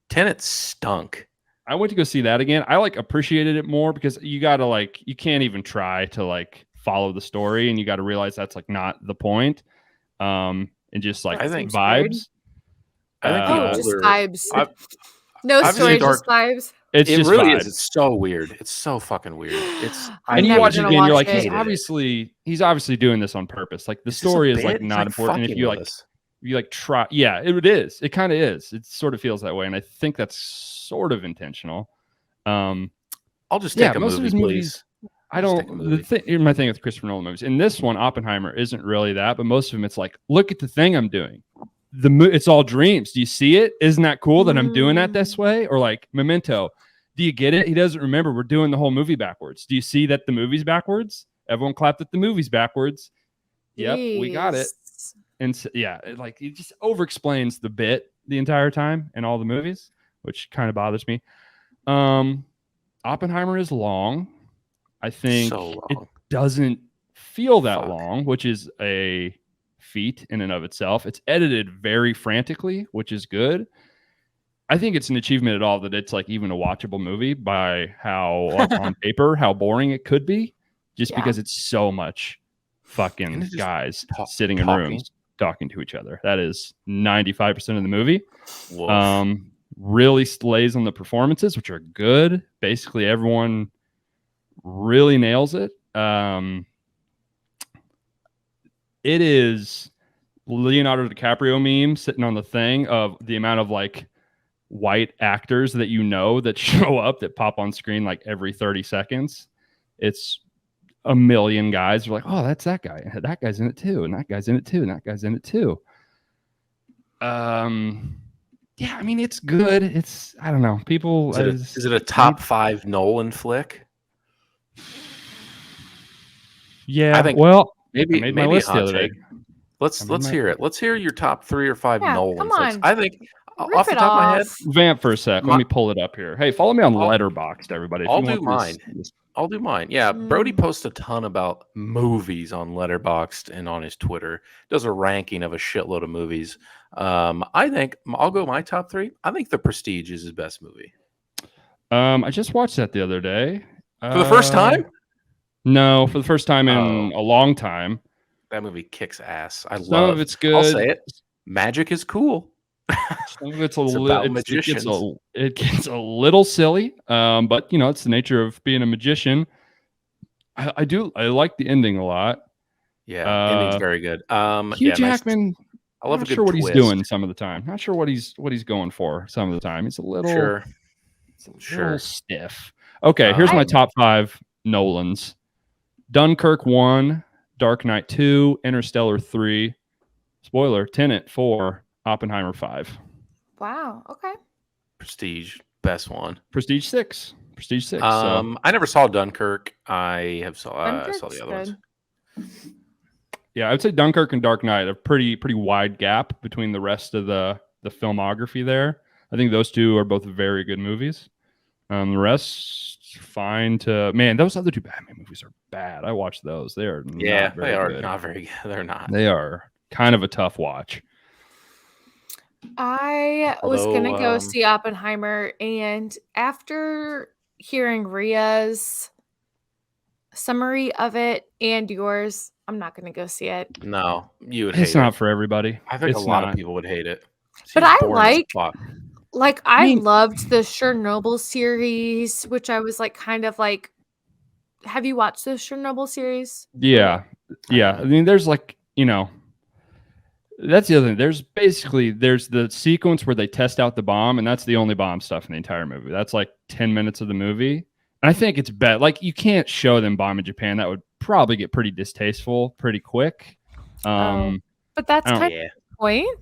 Tenet stunk. I went to go see that again. I appreciated it more because you gotta you can't even try to follow the story, and you got to realize that's not the point. And just I think vibes. I think just vibes. No story, just vibes. It just really vibes. is. It's so weird. It's so fucking weird. And you watch it again, you're like, he's obviously doing this on purpose. Like the story is not important. And if you try, it is. It kind of is. It sort of feels that way, and I think that's sort of intentional. I'll just take a most movie, of his movies. I don't. Here's my thing with Christopher Nolan movies. In this one, Oppenheimer isn't really that, but most of them, it's like, look at the thing I'm doing. It's all dreams. Do you see it? Isn't that cool that I'm doing that this way? Or like Memento. Do you get it? He doesn't remember. We're doing the whole movie backwards. Do you see that the movie's backwards? Everyone clapped at the movie's backwards. Yep, we got it. And so, it just over-explains the bit the entire time in all the movies, which kind of bothers me. Oppenheimer is long. I think it doesn't feel that long, which is a feat in and of itself. It's edited very frantically, which is good. I think it's an achievement at all that it's even a watchable movie by how on paper, how boring it could be, just because it's so much fucking guys sitting in rooms talking to each other. That is 95% of the movie. Really lays on the performances, which are good. Basically, everyone really nails it. It is Leonardo DiCaprio meme sitting on the thing of the amount of white actors that that show up that pop on screen every 30 seconds. It's a million guys. You're like, oh, that's that guy. That guy's in it too, and that guy's in it too, and that guy's in it too. I mean, it's good. It's, I don't know. People, is it a top 5 Nolan flick? Yeah, I think maybe I made my list the other day. Let's hear it. Let's hear your top 3 or 5 Nolan flicks. I think Off the it top of my head, off. Vamp for a sec. Let me pull it up here. Hey, follow me on Letterboxd, everybody. If I'll you do want mine. this. I'll do mine. Yeah, Brody posts a ton about movies on Letterboxd and on his Twitter. Does a ranking of a shitload of movies. I think I'll go my top 3. I think The Prestige is his best movie. I just watched that the other day. For the first time? No, for the first time in a long time. That movie kicks ass. Some of it's good. I'll say it. Magic is cool. Some of it's about magicians. It gets a little silly, but it's the nature of being a magician. I like the ending a lot. Yeah, ending's very good. Hugh Jackman. Nice. I love not a good sure what twist. he's doing some of the time. Not sure what he's going for some of the time. He's a little little stiff. Okay, here's my top 5 Nolans: Dunkirk 1, Dark Knight 2, Interstellar 3. Spoiler: Tenet 4, Oppenheimer 5. Wow. Okay. Prestige, best one. Prestige 6. I never saw Dunkirk. I saw the other ones. Yeah, I would say Dunkirk and Dark Knight, a pretty wide gap between the rest of the filmography there. I think those two are both very good movies. The rest, fine to... Man, those other two Batman movies are bad. I watched those. They are not very good. Not very good. They're not. They are kind of a tough watch. I was going to go see Oppenheimer, and after hearing Ria's summary of it and yours, I'm not going to go see it. No, you would hate it. It's not for everybody. I think a lot of people would hate it. But I I loved the Chernobyl series, which I was kind of like, have you watched the Chernobyl series? Yeah. I mean, there's that's the other thing. There's the sequence where they test out the bomb, and that's the only bomb stuff in the entire movie. That's like 10 minutes of the movie. And I think it's bad. Like, you can't show them bombing Japan. That would probably get pretty distasteful pretty quick. But that's kind of the point,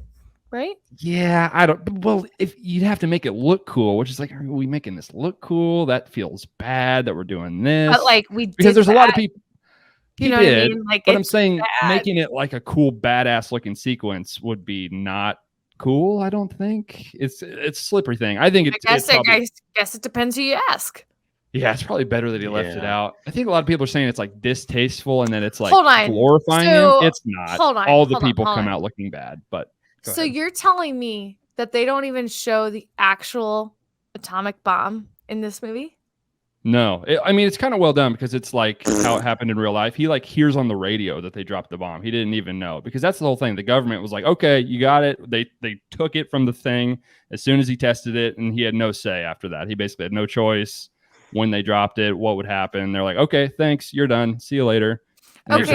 right? Yeah, well, if you'd have to make it look cool, which is like, are we making this look cool? That feels bad that we're doing this. But because there's a lot of people. You know what I mean? But I'm saying making it like a cool, badass looking sequence would be not cool. I don't think it's a slippery thing. I think I guess it depends who you ask. Yeah, it's probably better that he left it out. I think a lot of people are saying it's like distasteful and then it's like glorifying him. It's not. All the people come out looking bad. But so you're telling me that they don't even show the actual atomic bomb in this movie? No, it's kind of well done because it's like how it happened in real life. He hears on the radio that they dropped the bomb. He didn't even know, because that's the whole thing. The government was like, okay, you got it. They took it from the thing as soon as he tested it, and he had no say after that. He basically had no choice when they dropped it, what would happen. They're like, okay, thanks, you're done. See you later. And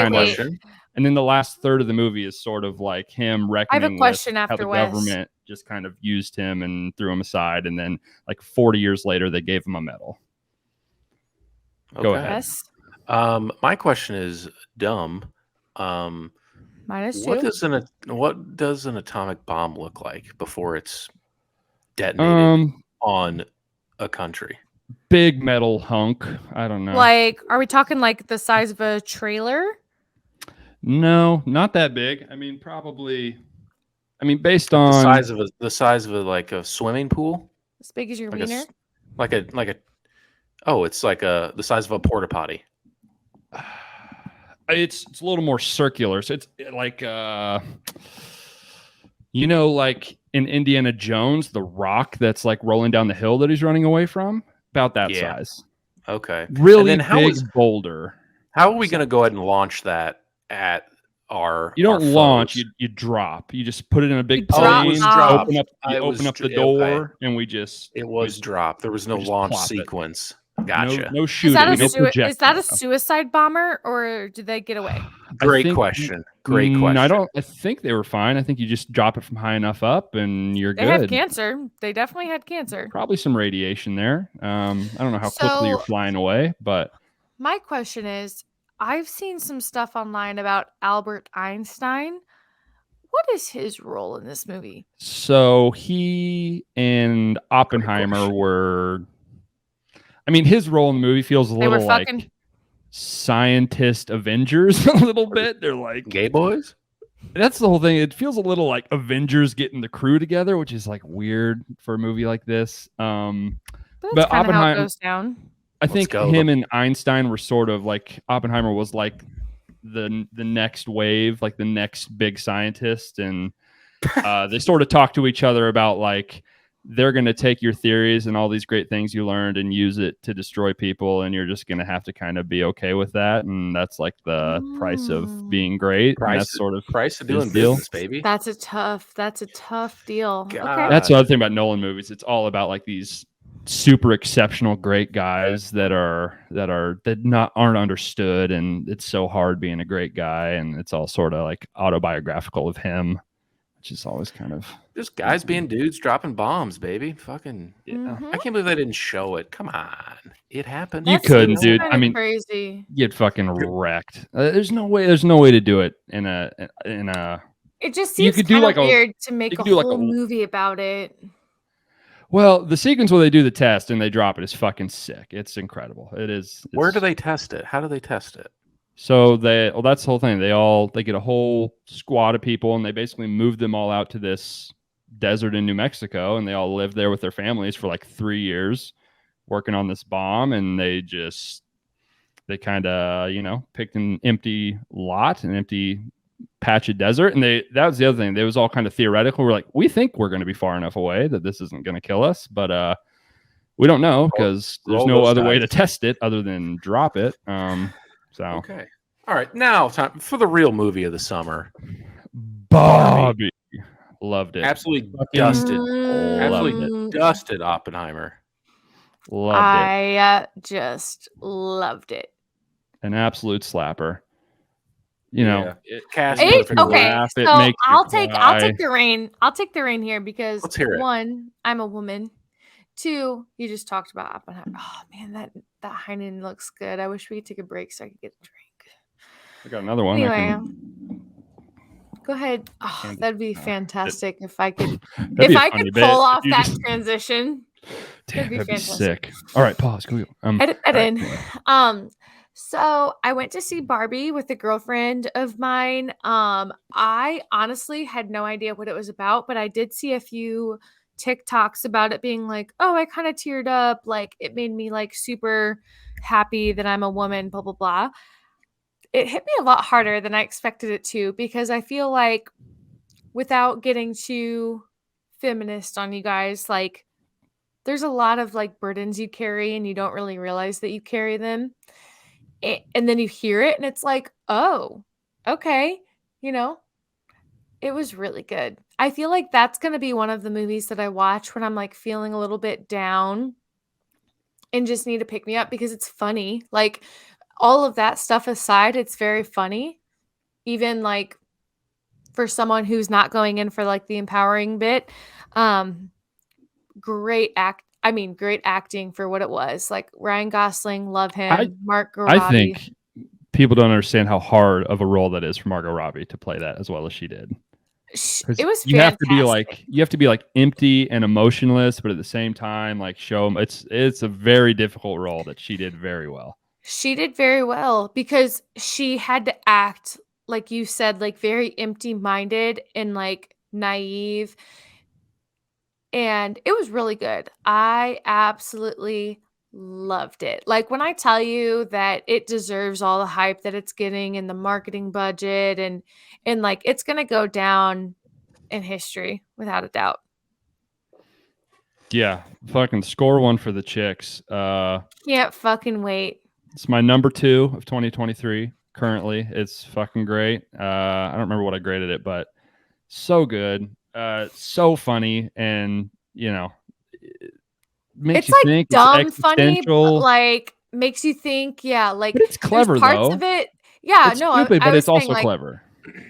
and then the last third of the movie is sort of like him reckoning I have a question with after how the Wes. government just kind of used him and threw him aside. And then 40 years later, they gave him a medal. Okay. Go ahead. Yes. My question is dumb. Minus 2. What does an atomic bomb look like before it's detonated on a country? Big metal hunk. I don't know. Are we talking the size of a trailer? No, not that big. I mean, probably. I mean, based on the size of a swimming pool. As big as your wiener? It's the size of a porta potty. It's a little more circular. So it's like in Indiana Jones, the rock that's rolling down the hill that he's running away from, about that size. Okay. Really big boulder. How are we going to go ahead and launch that at our? You don't launch. You drop. You just put it in a big plane. Open up the door, and we just. It was dropped. There was no launch sequence. Gotcha. No shooting. Is that a suicide bomber, or did they get away? Great question. I think they were fine. I think you just drop it from high enough up, and you're good. They had cancer. They definitely had cancer. Probably some radiation there. I don't know how quickly you're flying away, but my question is, I've seen some stuff online about Albert Einstein. What is his role in this movie? So he and Oppenheimer were. I mean, his role in the movie feels a little like scientist Avengers a little bit. They're like gay boys. That's the whole thing. It feels a little like Avengers getting the crew together, which is like weird for a movie like this. That's But kind of how it Oppenheimer, goes down. I Let's think go. him and Einstein were sort of like Oppenheimer was like the next wave, like the next big scientist, and they sort of talk to each other about like they're going to take your theories and all these great things you learned and use it to destroy people, and you're just going to have to kind of be okay with that, and that's like the price of being great, and that's sort of Price of his doing deal. business, baby. That's a tough deal. Okay. God. That's the other thing about Nolan movies. It's all about like these super exceptional great guys that aren't understood, and it's so hard being a great guy, and it's all sort of like autobiographical of him, which is always kind of Just guys being dudes dropping bombs, baby. Fucking. Mhm. I can't believe they didn't show it. Come on. It happened. You That couldn't, seems dude. kinda I mean, crazy. get fucking wrecked. There's no way to do it in a It just you seems could do kind like of a weird to you make a could do like whole a movie about it. well, the sequence where they do the test and they drop it is fucking sick. It's incredible. It is. Where do they test it? How do they test it? So that's the whole thing. They get a whole squad of people and they basically move them all out to this desert in New Mexico, and they all live there with their families for like 3 years working on this bomb, and they kind of, picked an empty lot, an empty patch of desert, and that was the other thing. It was all kind of theoretical. We're like, we think we're going to be far enough away that this isn't going to kill us, but we don't know because there's no other way to test it other than drop it. So okay, all right. Now time for the real movie of the summer. Barbie, loved it. Absolutely Fucking dusted. loved Absolutely dusted Oppenheimer. Loved it. I just loved it. An absolute slapper. Cast It, perfectly. okay, laugh, it so makes you I'll take cry. the reign. I'll take the reign here because Let's hear it. 1, I'm a woman. 2, you just talked about Oppenheimer. Oh man, that Heinen looks good. I wish we could take a break so I could get a drink. I got another one. Anyway, go ahead. Oh, And- that'd be fantastic if I could That'd be a funny bit pull if off you that just- transition. Damn, that'd be fantastic. sick. All right, pause. Go. Edit all right. in. So I went to see Barbie with a girlfriend of mine. I honestly had no idea what it was about, but I did see a few TikToks about it being like, oh, I kind of teared up. Like it made me like super happy that I'm a woman, blah, blah, blah. It hit me a lot harder than I expected it to because I feel like without getting too feminist on you guys, like there's a lot of like burdens you carry and you don't really realize that you carry them. And then you hear it and it's like, oh, okay. It was really good. I feel like that's going to be one of the movies that I watch when I'm like feeling a little bit down and just need to pick me up because it's funny. Like all of that stuff aside, it's very funny. Even like for someone who's not going in for like the empowering bit. Great acting for what it was. Like Ryan Gosling, love him. Margot Robbie. I think people don't understand how hard of a role that is for Margot Robbie to play that as well as she did. It was you have fantastic. to be like empty and emotionless, but at the same time, like show them. It's a very difficult role that she did very well. She did very well because she had to act, like you said, like very empty-minded and like naive. And it was really good. I absolutely loved it. Like when I tell you that it deserves all the hype that it's getting and the marketing budget and like it's going to go down in history without a doubt. Yeah, fucking score one for the chicks. Can't fucking wait. It's my number 2 of 2023 currently. It's fucking great. I don't remember what I graded it, but so good. So funny, and makes it's you like think. dumb it's funny, but like makes you think. Yeah, like but it's clever parts though. of it. Yeah, it's no, stupid, I but was it's also saying, like, clever.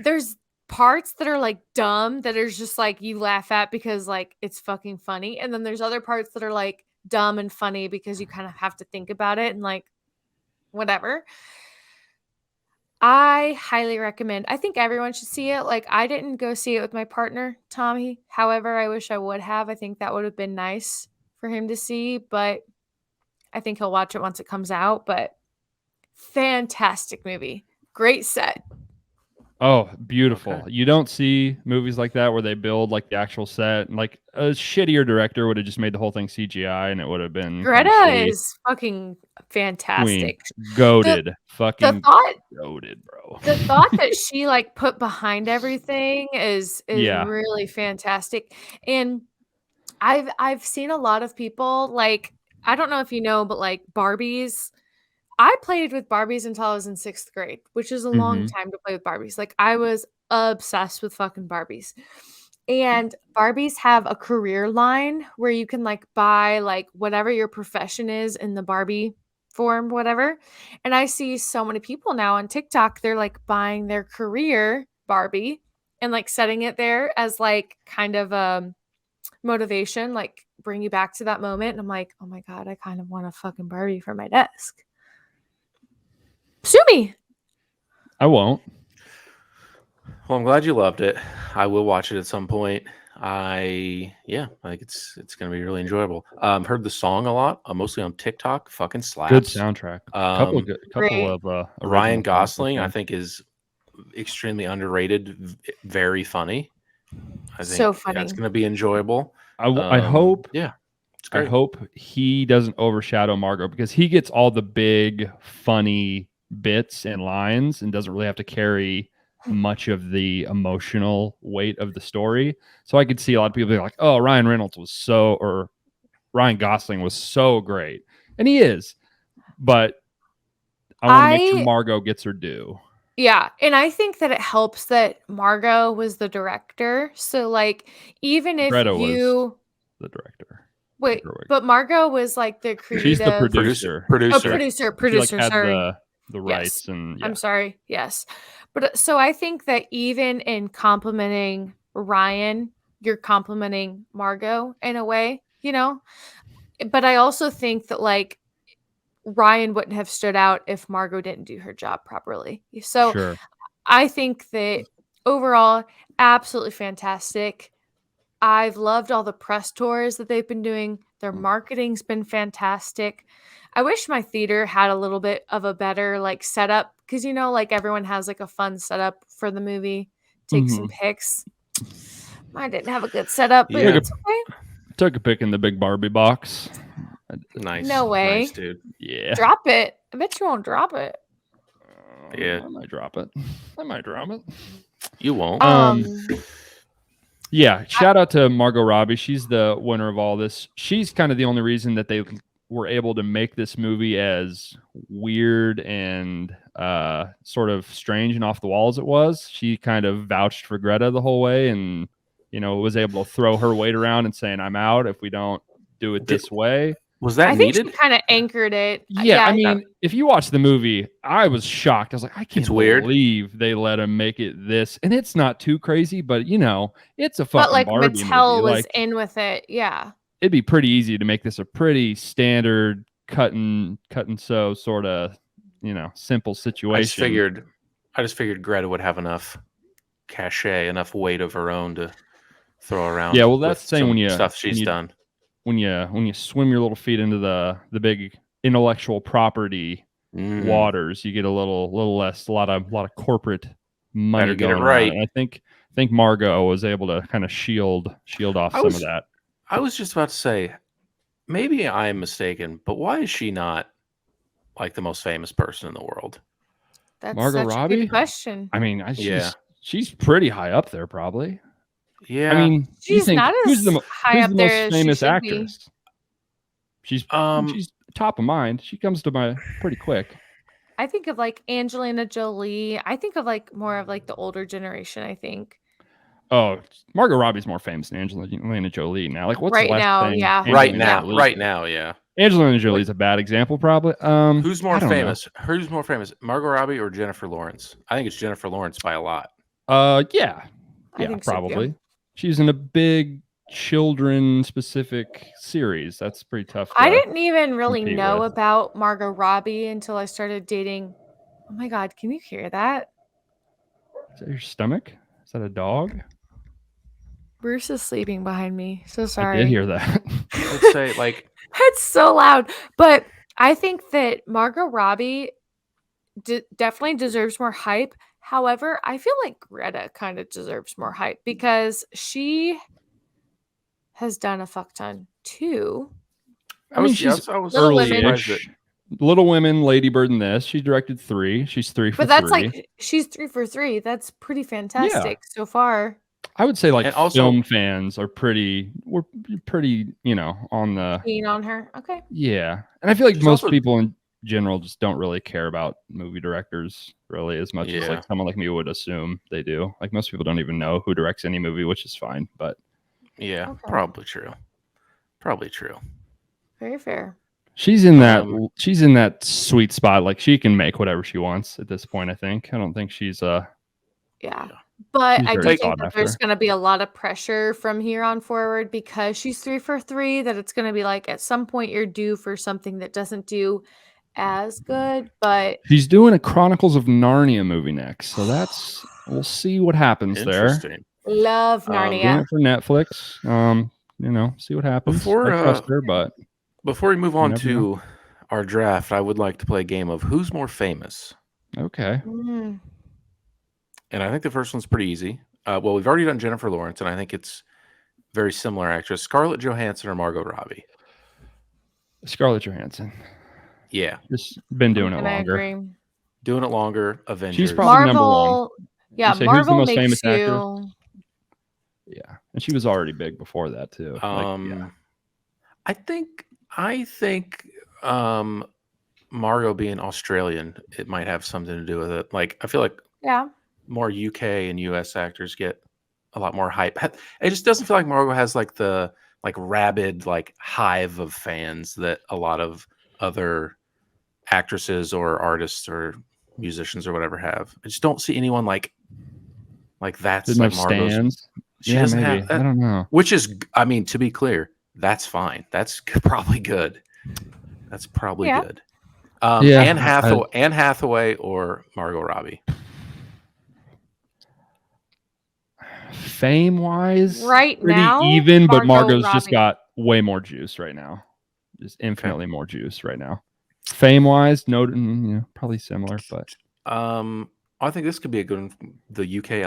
There's parts that are like dumb that are just like you laugh at because like it's fucking funny, and then there's other parts that are like dumb and funny because you kind of have to think about it and like whatever. I highly recommend. I think everyone should see it. Like I didn't go see it with my partner, Tommy. However, I wish I would have. I think that would have been nice for him to see, but I think he'll watch it once it comes out. But fantastic movie. Great set. Oh, beautiful. Okay. You don't see movies like that where they build like the actual set. And like a shittier director would have just made the whole thing CGI and it would have been kind of Greta shitty. is fucking Queen, fantastic. The goated, the fucking thought goated, bro. the thought that she like put behind everything is Yeah. really fantastic. And I've seen a lot of people like I don't know if you know, but like Barbies. I played with Barbies until I was in 6th grade, which is a long Hmm. time to play with Barbies. Like I was obsessed with fucking Barbies. And Barbies have a career line where you can like buy like whatever your profession is in the Barbie form, whatever. And I see so many people now on TikTok, they're like buying their career Barbie and like setting it there as like kind of motivation, like bring you back to that moment. And I'm like, oh my God, I kind of want a fucking Barbie for my desk. Sue me. I won't. Well, I'm glad you loved it. I will watch it at some point. I think it's gonna be really enjoyable. Heard the song a lot, mostly on TikTok. Fucking Good slaps. soundtrack. Um, Couple Great. of Ryan original songs this Gosling, I one. think, is extremely underrated. Very funny. I So think that's funny. gonna be enjoyable. I hope Yeah, it's I great. hope he doesn't overshadow Margot because he gets all the big funny bits and lines and doesn't really have to carry much of the emotional weight of the story. So I could see a lot of people be like, "Oh, Ryan Gosling was so great," and he is. But I want to make sure I Margot gets her due. Yeah, and I think that it helps that Margot was the director. So like even if Greta was you the director. wait, Gerwig. but Margot was like the She's the creative producer. oh Producer. She like producer, had sorry. the Yes. rights and yeah. I'm sorry. Yes. But so I think that even in complimenting Ryan, you're complimenting Margot in a way, you know? But I also think that like Ryan wouldn't have stood out if Margot didn't do her job properly. So Sure. I think that overall, absolutely fantastic. I've loved all the press tours that they've been doing. Their marketing's been fantastic. I wish my theater had a little bit of a better like setup because you know, like everyone has like a fun setup for the movie. Take some Mhm. pics. Mine didn't have a good setup, but Yeah. it's okay. Took a pic in the big Barbie box. Nice. No way. Nice, dude. Yeah. Drop it. I bet you won't drop it. Yeah. I might drop it. You won't. Yeah, shout out to Margot Robbie. She's the winner of all this. She's kind of the only reason that they were able to make this movie as weird and sort of strange and off the wall as it was. She kind of vouched for Greta the whole way and, was able to throw her weight around and saying, I'm out if we don't do it this way. Was that I think needed? she kind of anchored it. Yeah, I mean, if you watch the movie, I was shocked. I was like, I can't It's weird. believe they let him make it this. And it's not too crazy, but it's a fucking but like Barbie Mattel movie. was Like, in with it. Yeah. it'd be pretty easy to make this a pretty standard cut and sew sort of, simple situation. I just figured Greta would have enough cachet, enough weight of her own to throw around. Yeah, well, that's with the same when stuff she's done. When you swim your little feet into the big intellectual property waters, you get a little less, a lot of corporate money Better get it going right. around. And I think Margot was able to kind of shield off some of that. I was just about to say, maybe I'm mistaken, but why is she not like the most famous person in the world? That's Margot such Robbie? a good question. I mean, she's pretty high up there, probably. Yeah. I mean, she's not who's as the high up most there as she famous should be. actress? She's top of mind. She comes to my pretty quick. I think of like Angelina Jolie. I think of like more of like the older generation, I think. Oh, Margot Robbie's more famous than Angelina Jolie now. Like, what's right the last now? thing? Yeah. Right now, yeah. Angelina Jolie's a bad example, probably. Who's more famous? Who's more famous, Margot Robbie or Jennifer Lawrence? I think it's Jennifer Lawrence by a lot. Yeah, probably. So, she's in a big children-specific series. That's pretty tough. I didn't even really know about Margot Robbie until I started dating. Oh my God, can you hear that? Is that your stomach? Is that a dog? Bruce is sleeping behind me. So sorry. I did hear that. Let's say like it's so loud. But I think that Margot Robbie definitely deserves more hype. However, I feel like Greta kind of deserves more hype because she has done a fuck ton too. I mean, she's I was Little Women. surprised that early-ish. Little Women, Lady Bird, and this. She directed 3. She's 3 for But that's 3. like she's 3 for 3. That's pretty Yeah. fantastic so far. I would say like And also- film fans are we're pretty, on the Keen on her. Okay. yeah. And I feel like There's most also- people in general just don't really care about movie directors really as much as Yeah. like someone like me would assume they do. Like most people don't even know who directs any movie, which is fine. But Yeah, Okay. probably true. Probably true. Very fair. she's in that sweet spot. Like she can make whatever she wants at this point, I think. I don't think she's Yeah. Yeah. But She's I do very think sought that there's after. going to be a lot of pressure from here on forward because she's 3 for 3, that it's going to be like at some point you're due for something that doesn't do as good, but She's doing a Chronicles of Narnia movie next. So we'll see what happens there. Interesting. love Um, Narnia. Doing it for Netflix. See what happens. Before, I trust her, but Before we move on never to our draft, I would like to play a game of Who's More Famous? okay. Mm. And I think the first one's pretty easy. Well, we've already done Jennifer Lawrence, and I think it's very similar actress. Scarlett Johansson or Margot Robbie? Scarlett Johansson. Yeah. Just been doing it And I longer. agree. Doing it longer. Avengers. probably number one. Marvel, yeah, You say, who's the Marvel most makes famous actor? you. Yeah. And she was already big before that too. I think Margot being Australian, it might have something to do with it. Like, I feel like Yeah. more UK and US actors get a lot more hype. It just doesn't feel like Margot has like the rabid hive of fans that a lot of other actresses or artists or musicians or whatever have. I just don't see anyone like that's Didn't like have Margot's. stands. She Yeah, doesn't maybe. have I that, don't know. which is, I mean, to be clear, that's fine. That's probably good. That's probably Yeah. good. Yeah, Anne Hathaway or Margot Robbie. Fame wise, Right pretty now, even, but Margot Margot's just Robbie. got way more juice right now. Just infinitely more juice right now. Fame wise, probably similar, but I think this could be a good one. The UK,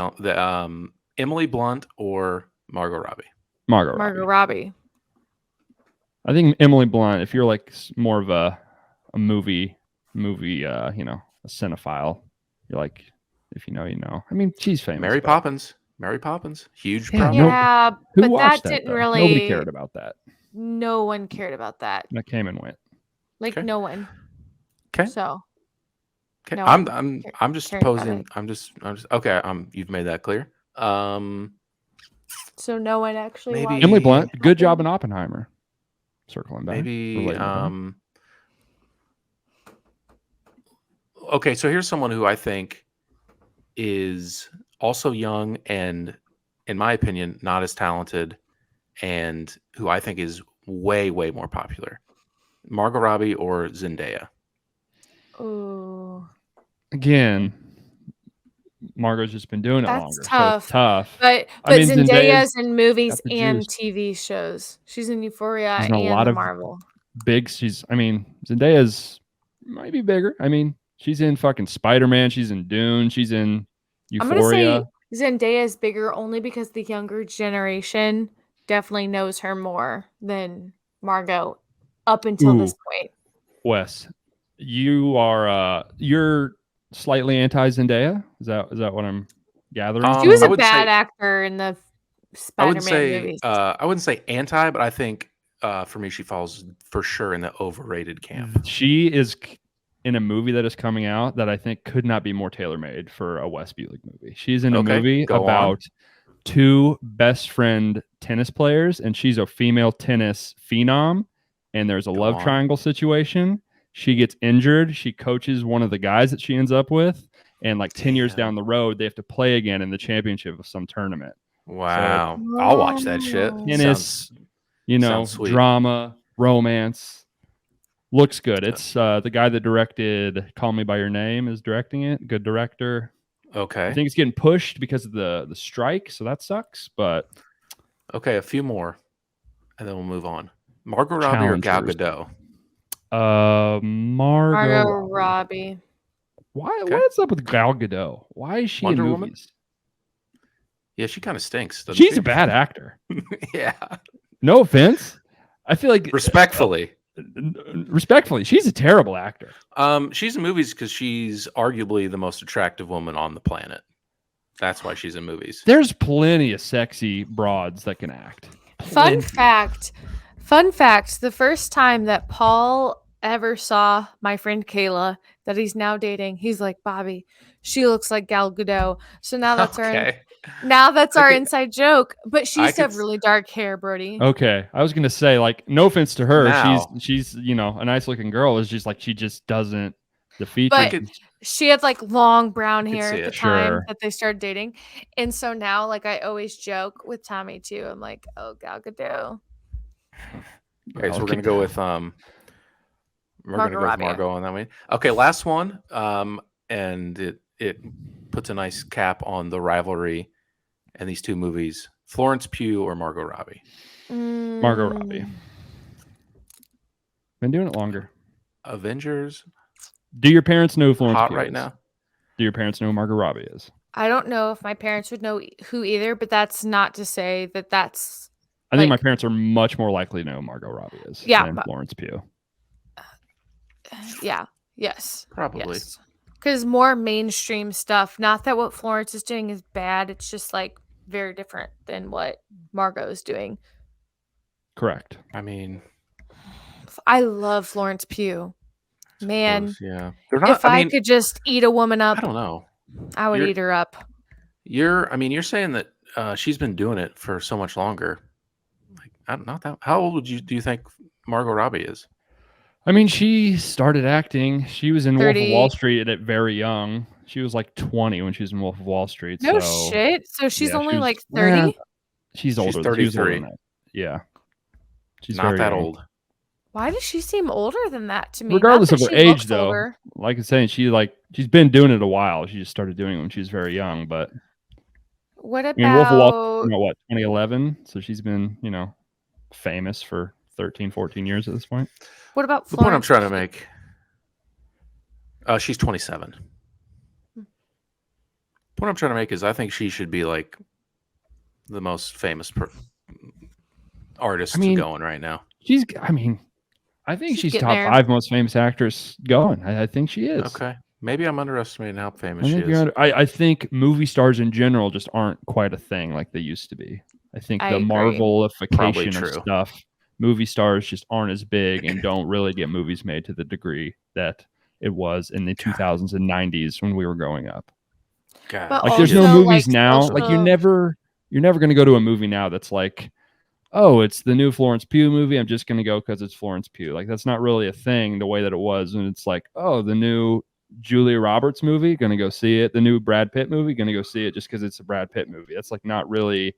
Emily Blunt or Margot Robbie. Margot Robbie. I think Emily Blunt, if you're like more of a movie, a cinephile, you're like, if you know, you know. I mean, she's famous. Mary but- Poppins, huge Yeah, problem. Yeah, Who but that watched that? didn't Though? really. Nobody cared about that. No one cared about that. That came and went. Like Okay. no one. Okay. So Okay. no I'm one I'm just cared about posing. it. I'm just okay. You've made that clear. So no one actually. Maybe- watched Emily it Blunt, good job happen. in Oppenheimer. Circling back. Maybe relating to that. Okay, so here's someone who I think is also young and, in my opinion, not as talented, and who I think is way more popular. Margot Robbie or Zendaya? Ooh, Again, Margot's just been doing it That's longer. tough. So it's tough. but I mean, Zendaya's in movies got the and juice. TV shows. She's in Euphoria She's in a and lot the of Marvel. Zendaya's might be bigger. I mean, she's in fucking Spider-Man. She's in Dune. She's in I'm gonna Euphoria. say Zendaya is bigger only because the younger generation definitely knows her more than Margot up until this point. Wes, you're slightly anti Zendaya. Is that what I'm gathering? She was I a would bad say- actor in the I wouldn't Spider-Man say movies. I wouldn't say anti, but I think for me she falls for sure in the overrated camp. She is in a movie that is coming out that I think could not be more tailor-made for a Wes Buick movie. She's in a Okay, movie go on. about two best friend tennis players, and she's a female tennis phenom, and there's a Go love on. triangle situation. She gets injured. She coaches one of the guys that she ends up with, and like 10 years Damn. down the road, they have to play again in the championship of some tournament. Wow, I'll watch that shit. Wow. Tennis, Sounds- sounds sweet. drama, romance. Looks good. It's the guy that directed Call Me by Your Name is directing it. Good director. Okay. I think it's getting pushed because of the strike, so that sucks. But Okay, a few more, and then we'll move on. Margot Robbie or Gal Challengers. Gadot? Margot Margot Robbie. Robbie. Okay. What's up with Gal Gadot? Why is she Wonder in Woman? movies? Yeah, she kind of stinks, doesn't She's she? a bad actor. Yeah. No offense. I feel like Respectfully. respectfully, she's a terrible actor. She's in movies because she's arguably the most attractive woman on the planet. That's why she's in movies. There's plenty of sexy broads that can act. Fun fact. The first time that Paul ever saw my friend Kayla that he's now dating, he's like, Bobbie, she looks like Gal Gadot. So now that's Okay. our Okay. inside joke. But she I used to have could- really dark hair, Brody. Okay, I was gonna say, like, no offense to her, Now. she's a nice looking girl. It's just like she just doesn't the features. But could- she had like long brown I could hair see at the it. time Sure. that they started dating. And so now, like, I always joke with Tommy too. I'm like, oh, Gal Gadot. Okay, so we're gonna go with Margot Robbie. Margot on that one. Okay, last one. And it puts a nice cap on the rivalry and these two movies: Florence Pugh or Margot Robbie. Margot Robbie. Been doing it longer. Avengers. Do your parents know who Florence Hot Pugh right is? now. Do your parents know who Margot Robbie is? I don't know if my parents would know who either, but that's not to say that that's I think my like- parents are much more likely to know who Margot Robbie is Yeah, than but- Florence Pugh. yeah, yes, Probably. because more mainstream stuff. Not that what Florence is doing is bad. It's just like very different than what Margot is doing. Correct. I mean, I love Florence Pugh. Man, suppose, yeah. They're not. if I could just eat a woman up, I don't know. I would You're- eat her up. You're saying that she's been doing it for so much longer. Like, not that. How old do you think Margot Robbie is? I mean, she started acting. She was in Wolf of 30. Wall Street at very young. She was like 20 when she was in Wolf of Wall Street. No so, shit. So she's yeah, only she was- like 30. She's She's older. She was older 33. than that. Yeah. She's Not very that young. old. Why does she seem older than that to me? Regardless Not of that her she age, looks though. older. Like I'm saying, she's been doing it a while. She just started doing it when she was very young. But What I mean, Wolf of Wall about Street, what, 2011? So she's been, famous for 13, 14 years at this point. what about The point I'm Florence? trying to make. She's 27. The point I'm trying to make is I think she should be like the most famous artist going right now. I think she's getting top there. 5 most famous actress going. I think she is. Okay, maybe I'm underestimating how famous I she think, is. I think movie stars in general just aren't quite a thing like they used to be. I think I the agree. Probably Marvelification of true. stuff, movie stars just aren't as big and don't really get movies made to the degree that it was in the 2000s and 90s when we were growing up. God, But Like there's no also, movies like, now. social- Like you're never going to go to a movie now that's like, oh, it's the new Florence Pugh movie. I'm just going to go because it's Florence Pugh. Like that's not really a thing the way that it was. And it's like, oh, the new Julia Roberts movie, going to go see it. The new Brad Pitt movie, going to go see it just because it's a Brad Pitt movie. That's like not really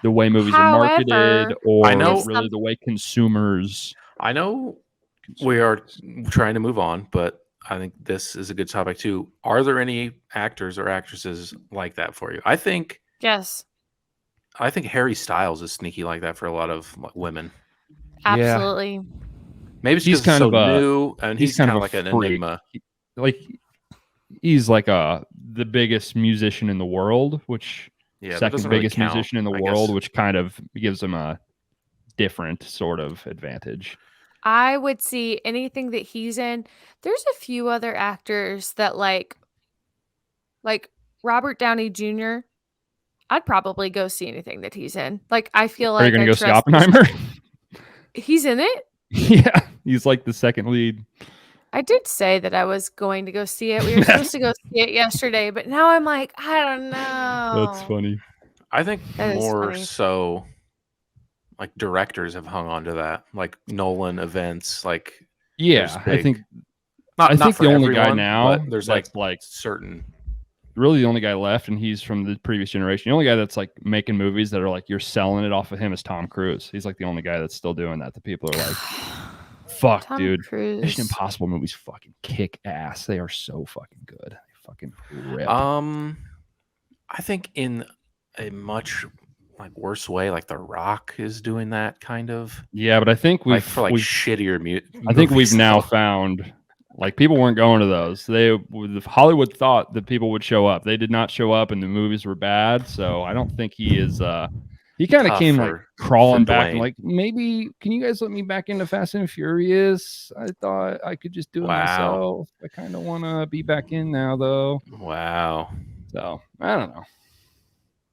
the way movies are marketed However, or I know- really the way consumers. I know we are trying to move on, but I think this is a good topic too. Are there any actors or actresses like that for you? I think Yes, Harry Styles is sneaky like that for a lot of women. absolutely. Maybe it's He's because kind so of a- new, and he's kind of like an freak. enigma. Like he's like the biggest musician in the world, which Yeah, that second doesn't really biggest count, musician in the I world, guess. which kind of gives him a different sort of advantage. I would see anything that he's in. There's a few other actors that like Robert Downey Jr. I'd probably go see anything that he's in. Like I feel Are you like going I to go see trust this- Oppenheimer? He's in it. Yeah, he's like the second lead. I did say that I was going to go see it. We were supposed to go see it yesterday, but now I'm like, I don't know. That's funny. I think That is more funny. so, like directors have hung on to that, like Nolan events, like Yeah, There's I big- think not. I not think for the only guy everyone, now but there's that's like certain. really the only guy left, and he's from the previous generation. The only guy that's like making movies that are like you're selling it off of him is Tom Cruise. He's like the only guy that's still doing that. The people are like, fuck, Tom dude. Cruise. Mission Impossible movies fucking kick ass. They are so fucking good. They fucking rip. I think in a much like worse way, like The Rock is doing that kind of yeah, but I think like for like we've shittier I think we've movies, now though. found Like people weren't going to those. Hollywood thought that people would show up. They did not show up, and the movies were bad. So I don't think he is. He kind of Tough came like for crawling back and Dwayne. like, maybe can you guys let me back into Fast and Furious? I thought I could just do it Wow. myself. I kind of want to be back in now though. Wow. So I don't know.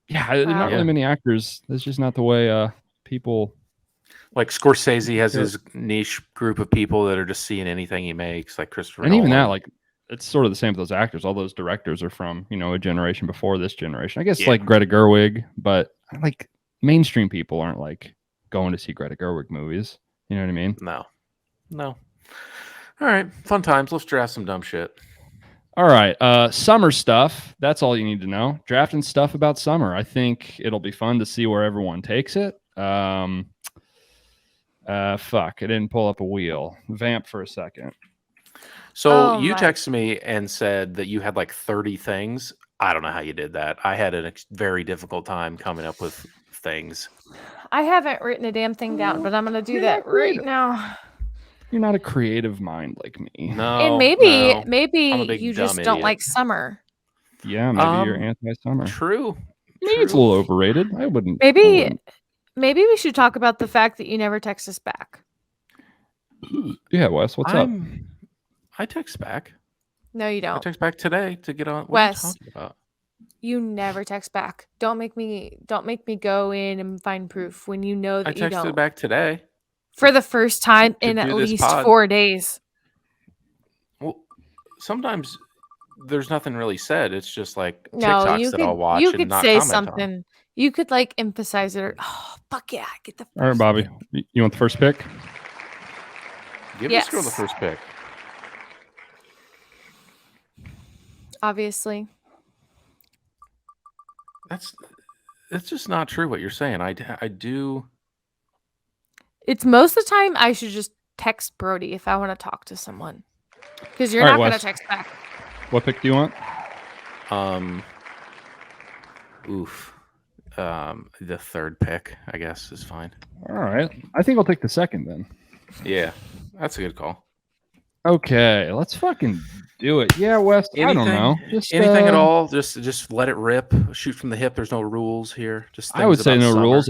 Yeah, there's not Wow. really many actors. That's just not the way people. Like Scorsese has his niche group of people that are just seeing anything he makes, like Christopher And even Nolan. that, like, it's sort of the same with those actors. All those directors are from, a generation before this generation. I guess like Greta Gerwig, but like mainstream people aren't like going to see Greta Gerwig movies. You know what I mean? No. All right, fun times. Let's draft some dumb shit. All right, summer stuff. That's all you need to know. Drafting stuff about summer. I think it'll be fun to see where everyone takes it. Fuck, I didn't pull up a wheel. Vamp for a second. So you texted me and said that you had like 30 things. I don't know how you did that. I had a very difficult time coming up with things. I haven't written a damn thing down, but I'm going to do that right now. You're not a creative mind like me. No. And maybe I'm a big you dumb just don't idiot. like summer. Yeah, maybe you're anti-summer. True. Maybe it's a little overrated. I wouldn't. Maybe we should talk about the fact that you never text us back. Yeah, Wes, what's up? I text back. No, you I don't. text back today to get on. What Wes, are you talking about? you never text back. Don't make me go in and find proof when you know that you don't. I texted back today. For the first time in at do this least pod. 4 days. Well, sometimes there's nothing really said. It's just like No, TikToks that I'll watch and not say comment something. on. You could like emphasize it. Or, oh, fuck yeah, get the first All right, Bobby. pick. You want the first pick? Give this girl the first pick. Obviously. That's just not true what you're saying. I do. It's most of the time I should just text Brody if I want to talk to someone. Because you're All right, not going to Wes. text back. What pick do you want? The third pick, I guess, is fine. All right. I think I'll take the second then. Yeah, that's a good call. Okay, let's fucking do it. Yeah, Wes. I don't know. Just anything at all. Just let it rip. Shoot from the hip. There's no rules here. Just I would things say about no summer. rules.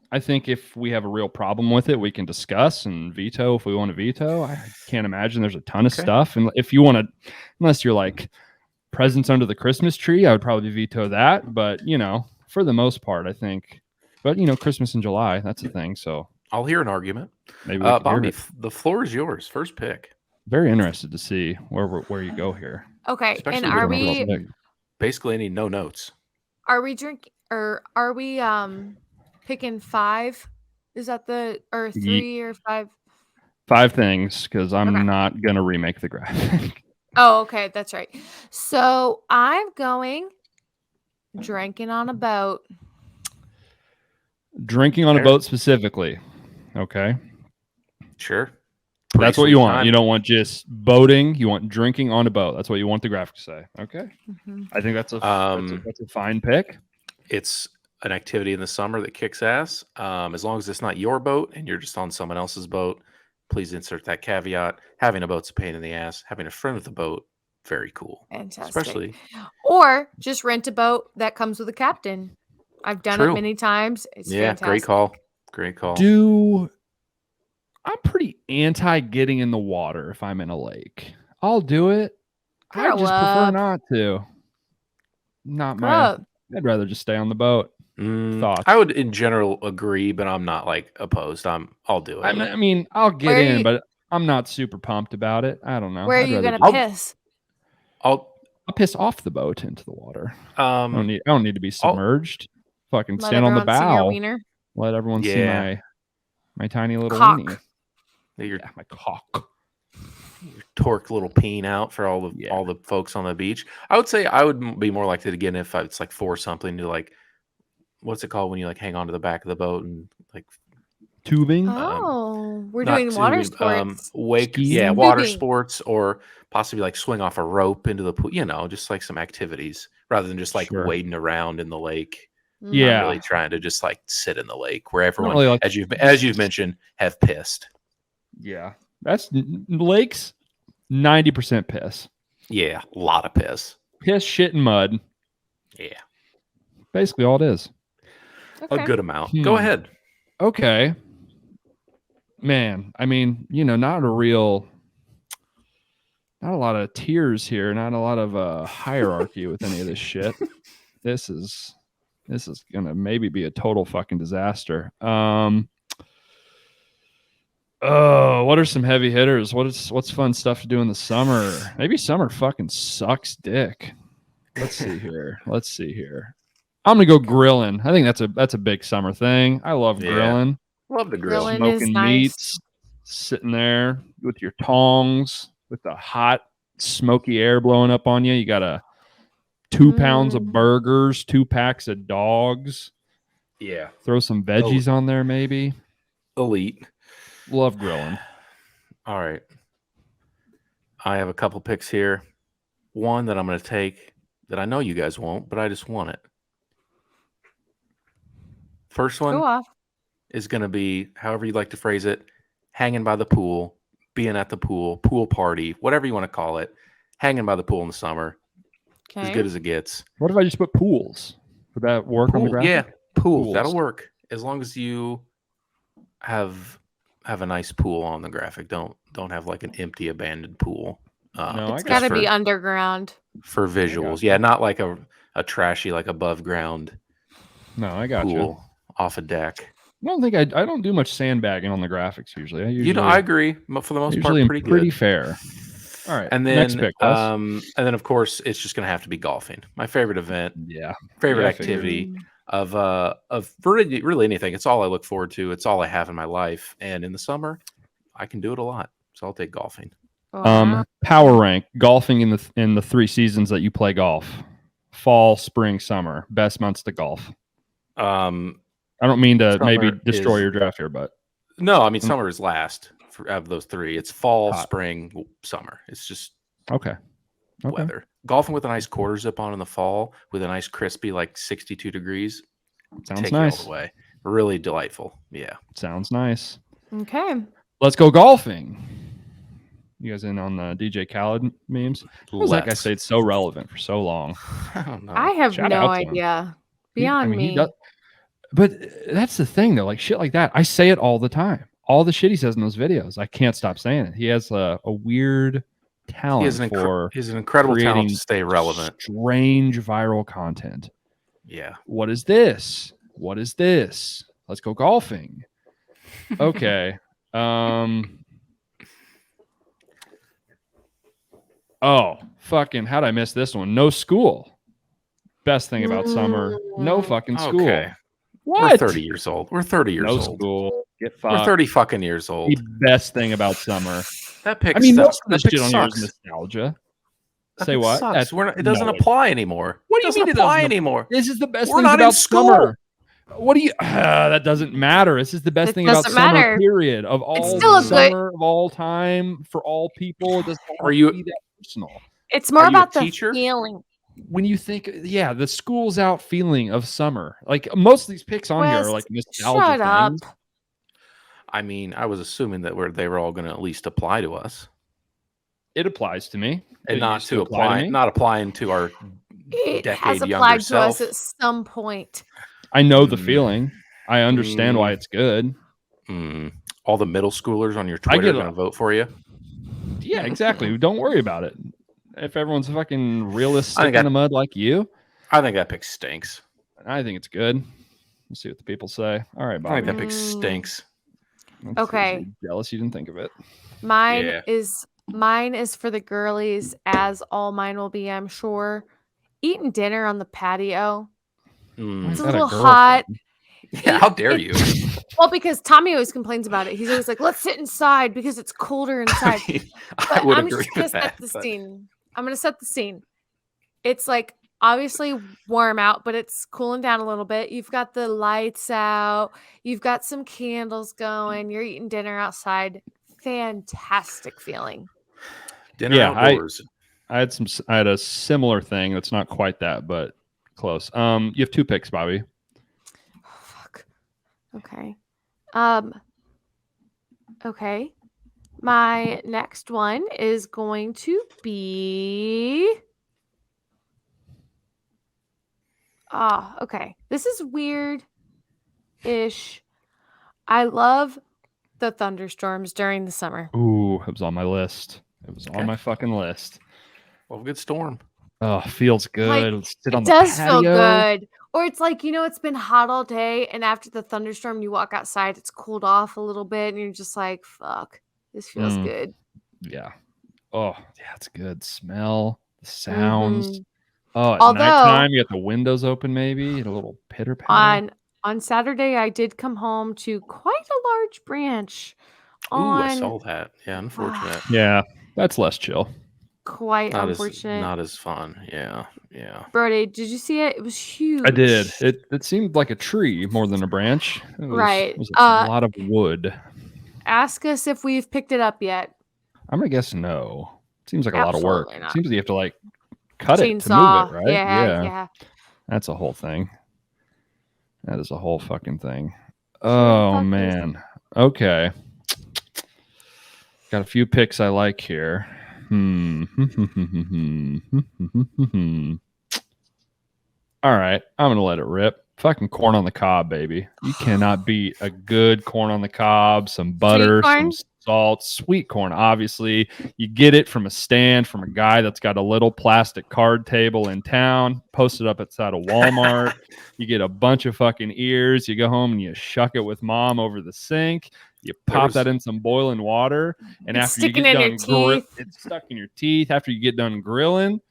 I think if we have a real problem with it, we can discuss and veto if we want to veto. I can't imagine there's a ton of stuff. And if you want to, unless you're like presents under the Christmas tree, I would probably veto that. But for the most part, I think. But Christmas in July, that's the thing. So I'll hear an argument. maybe we can hear Bobby, it. the floor is yours. First pick. Very interested to see where you go here. Okay, Especially and with are the we girls. Basically any no notes? are we drinking or are we picking 5? Is that or 3 or 5? 5 things because I'm not gonna remake the graphic. Oh, okay, that's right. So I'm going drinking on a boat. Drinking on a boat specifically. Okay. Sure. That's what you want. You don't want just boating. You want drinking on a boat. That's what you want the graphic to say. Okay. Mm-hmm. I think that's a fine pick. It's an activity in the summer that kicks ass. As long as it's not your boat and you're just on someone else's boat, please insert that caveat. Having a boat's a pain in the ass. Having a friend with a boat, very cool. Fantastic. Especially. Or just rent a boat that comes with a captain. I've done it many times. It's fantastic. Great call. Great call. I'm pretty anti getting in the water if I'm in a lake. I'll do it. I just prefer not to. I'd rather just stay on the boat. Thoughts? I would in general agree, but I'm not like opposed. I'll do it. I mean, I'll get in, but I'm not super pumped about it. I don't know. Where are you gonna piss? I'll piss off the boat into the water. I don't need to be submerged. Fucking Let stand on the bow. Let everyone see my tiny little cock. weenie. My cock. Your torque little peen out for all the folks on the beach. I would say I would be more likely to get in if it's like for something to like, what's it called when you like hang on to the back of the boat and like tubing? We're doing water sports. Water sports, or possibly like swing off a rope into the pool. Just like some activities rather than just like wading around in the lake. Yeah, not really trying to just like sit in the lake where everyone, really as you've mentioned, have pissed. Yeah, that's lakes. 90% piss. Yeah, a lot of piss. Piss, shit, and mud. Yeah, Basically all it is. a good amount. Hmm. Go ahead. Okay. Man, I mean, not a lot of tiers here, not a lot of hierarchy with any of this shit. This is gonna maybe be a total fucking disaster. Oh, what are some heavy hitters? What's fun stuff to do in the summer? Maybe summer fucking sucks dick. Let's see here. I'm gonna go grilling. I think that's a big summer thing. I love grilling. Love to grill. Grilling is Smoking nice. meats, sitting there with your tongs, with the hot, smoky air blowing up on you. You got 2 pounds of burgers, 2 packs of dogs. Yeah. Throw some veggies on there, maybe. Elite. Love grilling. All right. I have a couple picks here. One that I'm going to take that I know you guys won't, but I just want it. First one Go off. is going to be, however you like to phrase it, hanging by the pool, being at the pool party, whatever you want to call it, hanging by the pool in the summer. As good as it gets. What if I just put pools? Would that work on the graphic? Yeah, pools. That'll work as long as you have a nice pool on the graphic. Don't have like an empty abandoned pool. No, it's got to be underground for visuals. Yeah, not like a trashy like above ground. No, I got pool you. Off a deck. I don't think I don't do much sandbagging on the graphics usually. I agree. For the most part, pretty fair. All right. And then next pick, and then of course it's just gonna have to be golfing. My favorite event. Yeah. Favorite activity of really anything. It's all I look forward to. It's all I have in my life. And in the summer, I can do it a lot. So I'll take golfing. Power rank golfing in the 3 seasons that you play golf. Fall, spring, summer. Best months to golf. I don't mean to maybe destroy your draft here, but no, I mean summer is last out of those 3. It's fall, spring, summer. It's just weather. Golfing with a nice quarter zip on in the fall with a nice crispy like 62 degrees. Sounds nice. All the way. Really delightful. Yeah. Sounds nice. Okay. Let's go golfing. You guys in on the DJ Khaled memes? That guy stayed so relevant for so long. I don't know. I have no idea. Beyond me. But that's the thing, though. Like shit like that, I say it all the time. All the shit he says in those videos, I can't stop saying it. He has a weird talent he has an incredible talent to stay relevant. Strange viral content. Yeah. What is this? Let's go golfing. Okay. Oh, fucking, how'd I miss this one? No school. Best thing about summer. No fucking school. Okay. What? We're 30 years old. We're 30 years old. No school. Get fucked. We're 30 fucking years old. The best thing about summer. That pick most of this shit on here is nostalgia. Say what? It doesn't apply anymore. What do you mean it doesn't apply anymore? This is the best thing about summer. What do you? That doesn't matter. This is the best thing about summer. Period. Of all summer of all time for all people. It doesn't have to be that personal. It's more about the feeling. When you think, the school's out feeling of summer. Like most of these picks on here are like nostalgia things. I mean, I was assuming that they were all going to at least apply to us. It applies to me, and not applying to our decade younger applied self. to us at some point. I know the feeling. I understand why it's good. All the middle schoolers on your Twitter are going to vote for you. Yeah, exactly. Don't worry about it. If everyone's fucking realistic in the mud like you, I think that pick stinks. I think it's good. Let's see what the people say. All right, Bobbie. I think that pick stinks. Okay. Jealous you didn't think of it. Mine is for the girlies, as all mine will be, I'm sure. Eating dinner on the patio. It's a little hot. Yeah, how dare you? Well, because Tommy always complains about it. He's always like, let's sit inside because it's colder inside. I would agree with that. I'm going to set the scene. It's like obviously warm out, but it's cooling down a little bit. You've got the lights out. You've got some candles going. You're eating dinner outside. Fantastic feeling. Dinner outdoors. I had a similar thing. That's not quite that, but close. You have 2 picks, Bobbie. Oh, fuck. Okay. Okay. My next one is going to be. Okay. This is weird-ish. I love the thunderstorms during the summer. Ooh, it was on my list. It was Okay. on my fucking list. Well, good storm. Oh, feels Like, good. Sit it on the does feel patio. good. Or it's like, it's been hot all day, and after the thunderstorm, you walk outside, it's cooled off a little bit, and you're just like, fuck, this feels Mm. good. Yeah. Oh, yeah, it's good. Smell, the sounds. Mhm. Oh, at Although, nighttime, you got the windows open, maybe, and a little pitter patter. on Saturday, I did come home to quite a large branch Ooh, I on saw that. Yeah, unfortunate. Yeah, that's less chill. quite Not unfortunate. as fun. Yeah. Brody, did you see it? It was I did. huge. It seemed like a tree more than a branch. It Right. was a lot of wood. Ask us if we've picked it up yet. I'm gonna guess no. Seems like a lot of work. Absolutely not. Seems like you have to like cut it to move it, Chainsaw. right? Yeah. That's a whole thing. That is a whole fucking thing. Sure Oh fuck is. man. Okay. Got a few picks I like here. All right, I'm gonna let it rip. Fucking corn on the cob, baby. You cannot beat a good corn on the cob, some butter, corn? some salt, sweet corn. Obviously, you get it from a stand from a guy that's got a little plastic card table in town, posted up outside of Walmart. You get a bunch of fucking ears. You go home and you shuck it with mom over the sink. You pop that in some boiling water, and It's after you sticking get in your done, teeth. it's stuck in your teeth. After you get done grilling,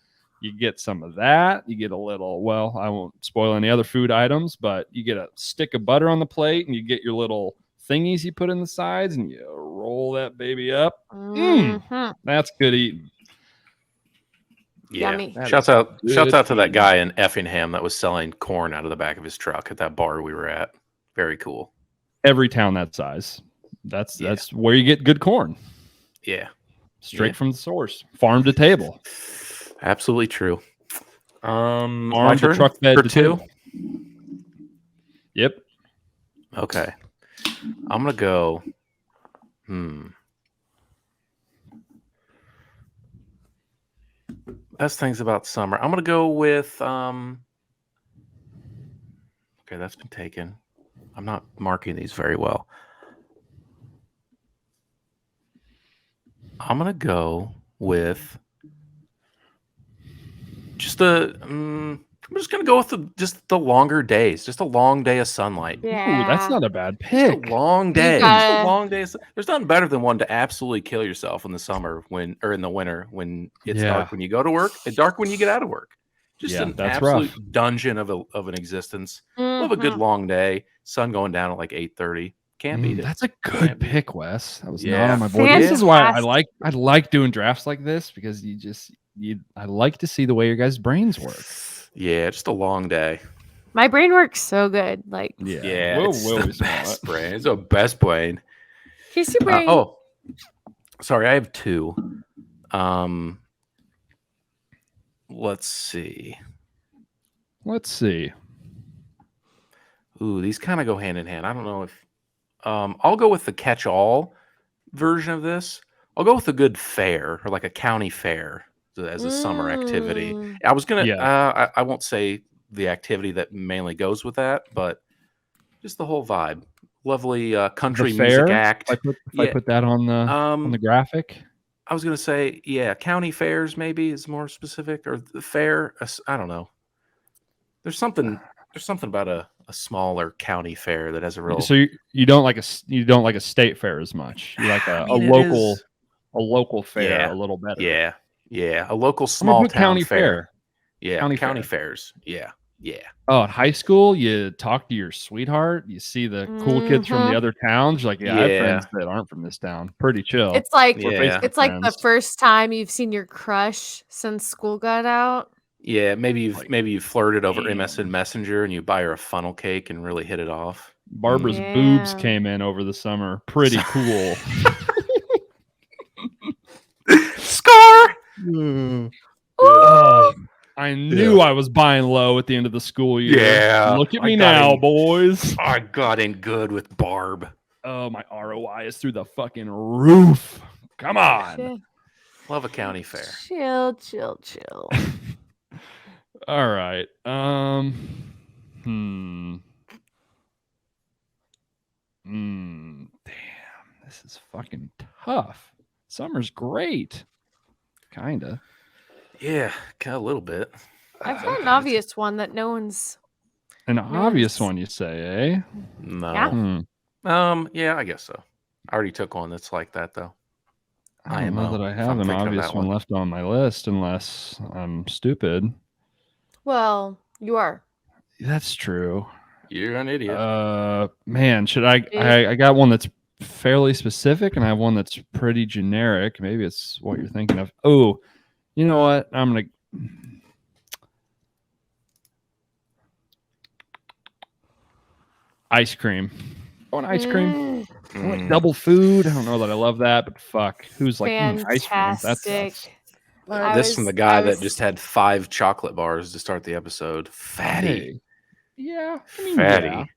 you get some of that. You get a little, well, I won't spoil any other food items, but you get a stick of butter on the plate, and you get your little thingies you put in the sides, and you roll that baby up. Mhm. That's good eating. Yeah. Yummy. That Shouts is out good to that eating. guy in Effingham that was selling corn out of the back of his truck at that bar we were at. Very cool. Every town that size. That's Yeah. where you get good corn. Yeah. Straight Yeah. from the source. Farm to table. Absolutely true. My Farm to turn truck bed for to 2. table. Yep. Okay. I'm gonna go. Best things about summer. I'm gonna go with. Okay, that's been taken. I'm not marking these very well. I'm gonna go with just the. I'm just gonna go with the longer days. Just a long day of sunlight. Yeah. Ooh, that's not a bad Just pick. a long day. gotta- Just a long day. There's nothing better than one to absolutely kill yourself in the summer or in the winter when it's dark when you go to work and dark when you get out of work. Just an that's absolute rough. dungeon of an existence. Love a good Mhm. long day. Sun going down at like 8:30. Can't beat it. That's a good Can't beat it. pick, Wes. That was not Yeah. on my board. This is why I Fantastic. like doing drafts like this because I like to see the way your guys' brains work. Yeah, just a long day. My brain works so good. Like, Yeah, We'll it's be the smart. best brain. It's the best brain. kiss your brain. Oh, sorry, I have 2. Let's see. Ooh, these kind of go hand in hand. I don't know if I'll go with the catch-all version of this. I'll go with a good fair or like a county fair as a summer activity. I was gonna. I won't say the activity that mainly goes with that, but just the whole vibe. Lovely country music act. If I put that on the graphic. I was gonna say, yeah, county fairs maybe is more specific, or the fair. I don't know. There's something about a smaller county fair that has a real. So you don't like a state fair as much. You like a local fair a little better. Yeah. A local small town county fair. Yeah, County county fair. fairs. Yeah. Oh, in high school, you talk to your sweetheart. You see the cool kids from the other towns. You're like, I have friends that aren't from this town. Pretty chill. It's like Yeah. it's like the first time you've seen your crush since school got out. Yeah, maybe you've flirted over MSN Messenger and you buy her a funnel cake and really hit it off. Barbara's boobs came in over the summer. Pretty cool. Scar. Oh, I knew I was buying low at the end of the school year. Yeah. Look at me now, boys. I got in good with Barb. Oh, my ROI is through the fucking roof. Come on. Chill, Love a county fair. chill. All right. Damn, this is fucking tough. Summer's great. Kinda. Yeah, kind of a little bit. I've got an obvious one that no one's. An one's- obvious one, you say, eh? No. Yeah. Yeah, I guess so. I already took one that's like that though. I don't know IMO, that I if have I'm an thinking of obvious that one one. left on my list unless I'm stupid. Well, you are. That's true. You're an idiot. Man, should I got one that's fairly specific and I have one that's pretty generic. Maybe it's what you're thinking of. Oh, you know what? I'm gonna ice cream. Oh, an ice cream. I want double food. I don't know that I love that, but fuck. Who's like ice cream? That's Fantastic. This from the guy that just had 5 chocolate bars to start the episode. Fatty. Hey. Yeah. I mean, Fatty.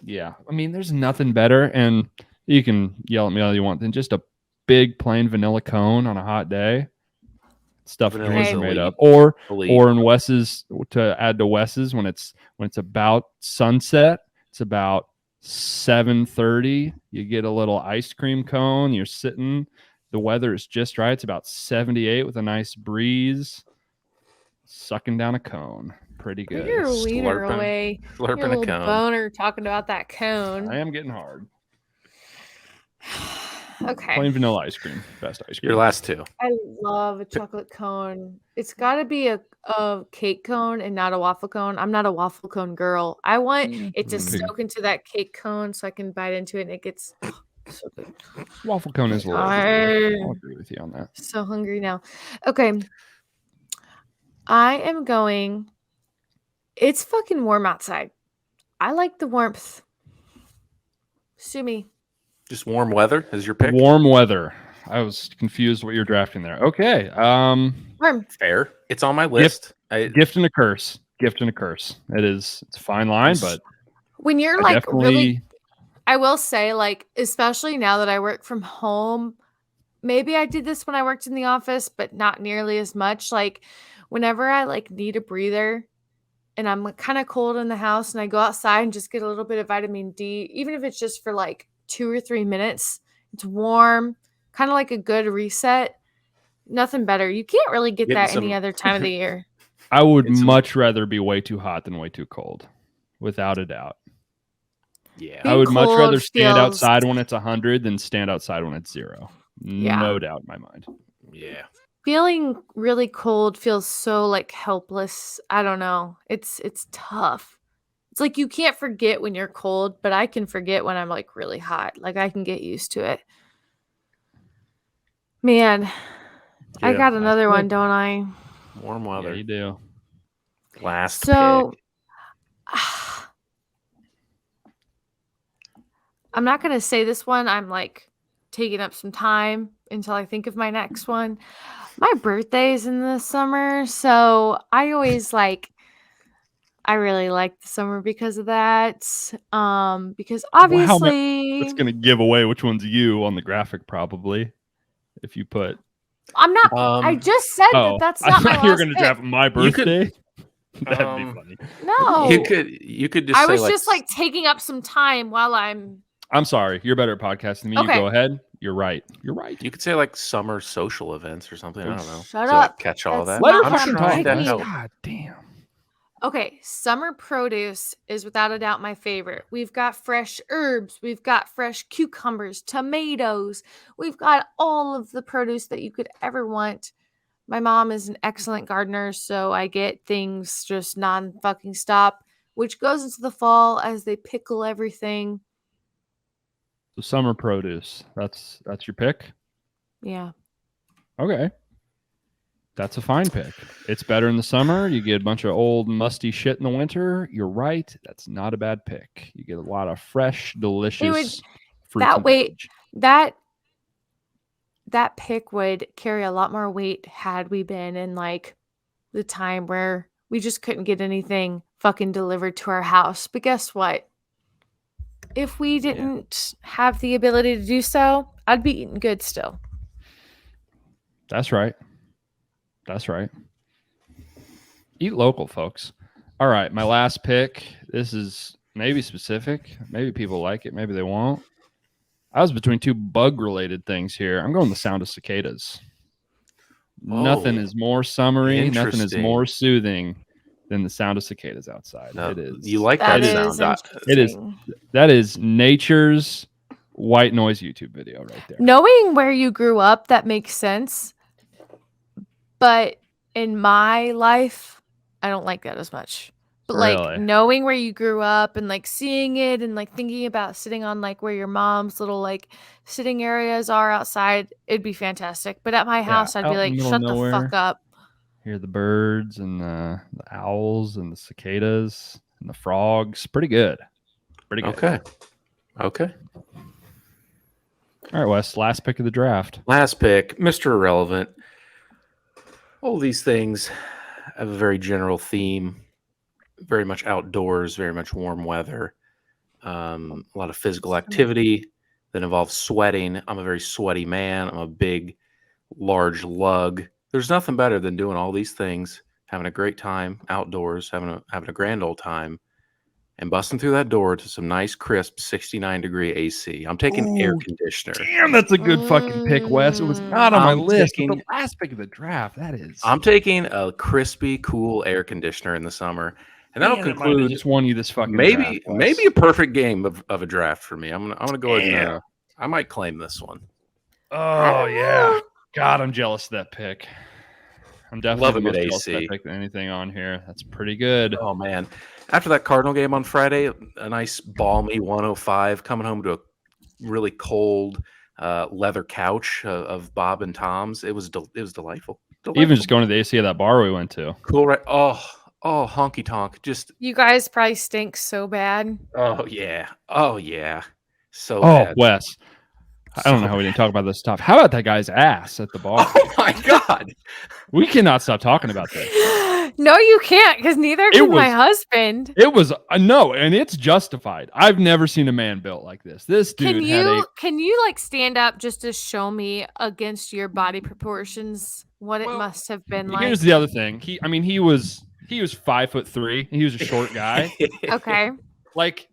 Yeah. I mean, there's nothing better, and you can yell at me all you want, than just a big plain vanilla cone on a hot day. Stuff Vanilla's dreams are elite. made up. Or Elite. in Wes's, to add to Wes's, when it's about sunset, it's about 7:30. You get a little ice cream cone. You're sitting. The weather is just right. It's about 78 with a nice breeze. Sucking down a cone. Pretty Put good. your wiener Slurping- away. Your Slurping a little cone. boner talking about that cone. I am getting hard. Okay. Plain vanilla ice cream. Best ice cream. Your last 2. I love a chocolate cone. It's got to be a cake cone and not a waffle cone. I'm not a waffle cone girl. I want it to Mm. soak into that cake cone so I can bite into it and it gets so good. Waffle cone is a little. I- I'll agree with you on that. So hungry now. Okay. I am going. It's fucking warm outside. I like the warmth. Sue me. Just warm weather is your pick? Warm weather. I was confused what you're drafting there. Okay. Warm. Fair. It's on my list. Gift and a curse. Gift and a curse. It's a fine line, but When you're I like definitely really, I will say, like, especially now that I work from home, maybe I did this when I worked in the office, but not nearly as much. Like, whenever I like need a breather and I'm kind of cold in the house and I go outside and just get a little bit of vitamin D, even if it's just for like 2 or 3 minutes, it's warm, kind of like a good reset. Nothing better. You can't really get Getting that any other time of the year. I would It's- much rather be way too hot than way too cold, without a doubt. Yeah. I would much cold rather stand feels- outside when it's 100 than stand outside when it's 0. Yeah. No doubt in my mind. Yeah. Feeling really cold feels so like helpless. I don't know. It's tough. It's like you can't forget when you're cold, but I can forget when I'm like really hot. Like I can get used to it. Man, I Yeah, got another good. one, don't I? Warm Yeah, weather. you do. Last So pick. I'm not going to say this one. I'm like taking up some time until I think of my next one. My birthday's in the summer, so I always I really like the summer because of that. Because obviously It's going to give away which one's you on the graphic, probably. If you put. I'm not. I just said Oh, that's I not my thought you were last going to pick. draft my You could- birthday. That'd be Um, funny. No, You could just I say was like just like taking up some time while I'm. I'm sorry. You're better at podcasting than me. Okay. You go ahead. You're right. You're right. you could say like summer social events or something. I don't know. Shut So, up. like, catch all That's that. Let her not fucking how talk. I'm to man. help. God damn. Okay, summer produce is without a doubt my favorite. We've got fresh herbs, we've got fresh cucumbers, tomatoes, we've got all of the produce that you could ever want. My mom is an excellent gardener, so I get things just non-fucking stop, which goes into the fall as they pickle everything. So summer produce. That's your pick. Yeah. Okay. That's a fine pick. It's better in the summer. You get a bunch of old musty shit in the winter. You're right. That's not a bad pick. You get a lot of fresh, delicious fruits. that and way- veg. That pick would carry a lot more weight had we been in like the time where we just couldn't get anything fucking delivered to our house. But guess what? If we didn't have the ability to do so, I'd be eating good still. That's right. That's right. Eat local, folks. All right, my last pick. This is maybe specific. Maybe people like it. Maybe they won't. I was between two bug-related things here. I'm going the sound of cicadas. Nothing Oh, is more summery. Nothing is more interesting. soothing than the sound of cicadas outside. No, It is. you like That that is sound. It is. interesting. That is nature's white noise YouTube video right there. Knowing where you grew up, that makes sense. But in my life, I don't like that as much. But like Really? knowing where you grew up and like seeing it and like thinking about sitting on like where your mom's little like sitting areas are outside, it'd be fantastic. But at my house, I'd be out in the like, middle of shut the fuck nowhere. up. Hear the birds and the owls and the cicadas and the frogs. Pretty good. Pretty good. Okay. Okay. All right, Wes. Last pick of the draft. Last pick, Mr. Irrelevant. All these things have a very general theme, very much outdoors, very much warm weather, a lot of physical activity that involves sweating. I'm a very sweaty man. I'm a big, large lug. There's nothing better than doing all these things, having a great time outdoors, having a grand old time, and busting through that door to some nice, crisp 69-degree AC. I'm taking air Ooh, conditioner. Damn, that's a good fucking pick, Wes. It was not on my I'm list, but taking the last pick of the draft. That is. I'm taking a crispy, cool air conditioner in the summer, and that'll Man, it might have conclude just won you this fucking maybe draft, Wes. a perfect game of a draft for me. I'm gonna go ahead and Damn. I might claim this one. Oh yeah. God, I'm jealous of that pick. I'm definitely Love the a good most jealous of AC. that pick than anything on here. That's pretty good. Oh man, after that Cardinal game on Friday, a nice balmy 105, coming home to a really cold leather couch of Bob and Tom's. It was delightful. Even just going to the AC of that bar we went to. Cool, right? Oh, honky tonk. Just You guys probably stink so bad. oh yeah, so Oh, bad. Wes. I don't know how we didn't talk about this stuff. How about that guy's ass at the bar? Oh my god. We cannot stop talking about this. No, you can't, because neither can my husband. It was no, and it's justified. I've never seen a man built like this. This dude Can you like stand up just to show me against your body proportions what it must have been like? Here's the other thing. He was 5'3". He was a short guy. Okay. Like,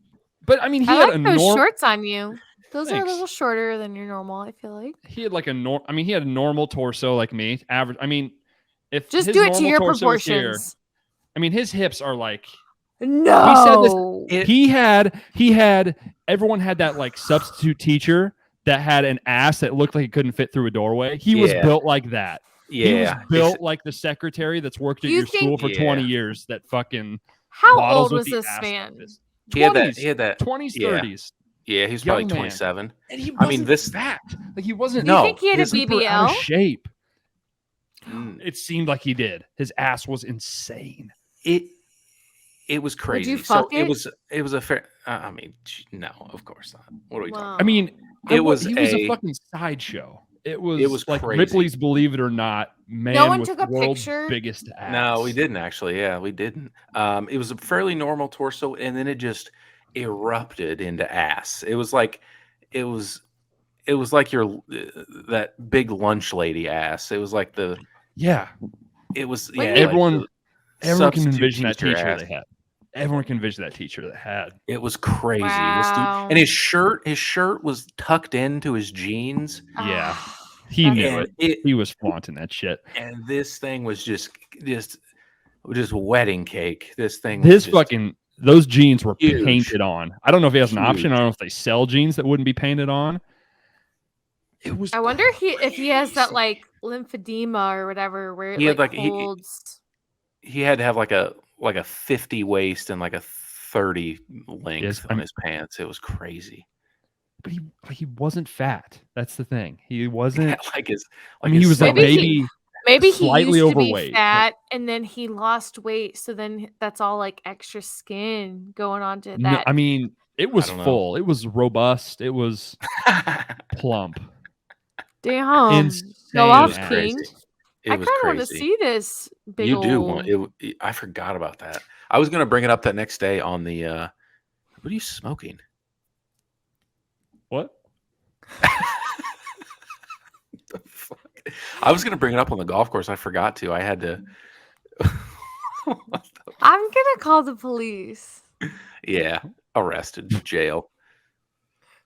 but I mean, he I had like a those normal. shorts on you. Those are a Thanks. little shorter than your normal, I feel like. He had like he had a normal torso like me. Average. I mean, if Just his do it to normal your torso was here, proportions. I mean, his hips are like. No. We said this. He had. Everyone had that like substitute teacher that had an ass that looked like he couldn't fit through a doorway. He was built like that. Yeah. He was built like the secretary that's worked at your school for 20 Yeah. years. That fucking. How models old with was the this ass man? like this. He had that 20s, yeah. 30s. Yeah, he's Young probably man. 27. And he I mean, this fat. Like he wasn't. Do you No, think he had a super out of BBL? shape. Mm. It seemed like he did. His ass was insane. It was crazy. you fuck so it? it was a fair. I mean, no, of course not. What are we talking? Wow. I mean, It was he was a a- fucking sideshow. It was like crazy. Ripley's Believe It or Not. Man No one with took a world's picture? biggest ass. No, we didn't actually. Yeah, we didn't. It was a fairly normal torso, and then it just erupted into ass. It was like your that big lunch lady ass. It was like it was What yeah. do you- Everyone can substitute envision that teacher ass. they had. Everyone can envision that teacher that had. It was crazy. Wow. And his shirt was tucked into his jeans. Yeah. Ah, He that's- knew And it. He was flaunting that shit. and this thing was just wedding cake. This thing was Those jeans were huge. painted on. I don't know if he has an option. Huge. I don't know if they sell jeans that wouldn't be painted on. It was. I wonder if he has that like lymphedema or whatever where it He had, like like, he- holds. He had to have like a 50 waist and like a 30 length Yes, on his pants. It was crazy. But he wasn't fat. That's the thing. He wasn't. like his. I mean, he was like Maybe Maybe he slightly used to overweight, be but- fat and then he lost weight, so then that's all like extra skin going on to that. No, I mean, it was don't know. full. It was robust. It was plump. Damn. Insane Go off, ass. King. It I was kind of want to crazy. see this big You old... do want it. I forgot about that. I was gonna bring it up that next day on the. What are you smoking? What? The fuck? I was gonna bring it up on the golf course. I forgot to. I had to. I'm gonna call the police. Yeah, arrested, jail.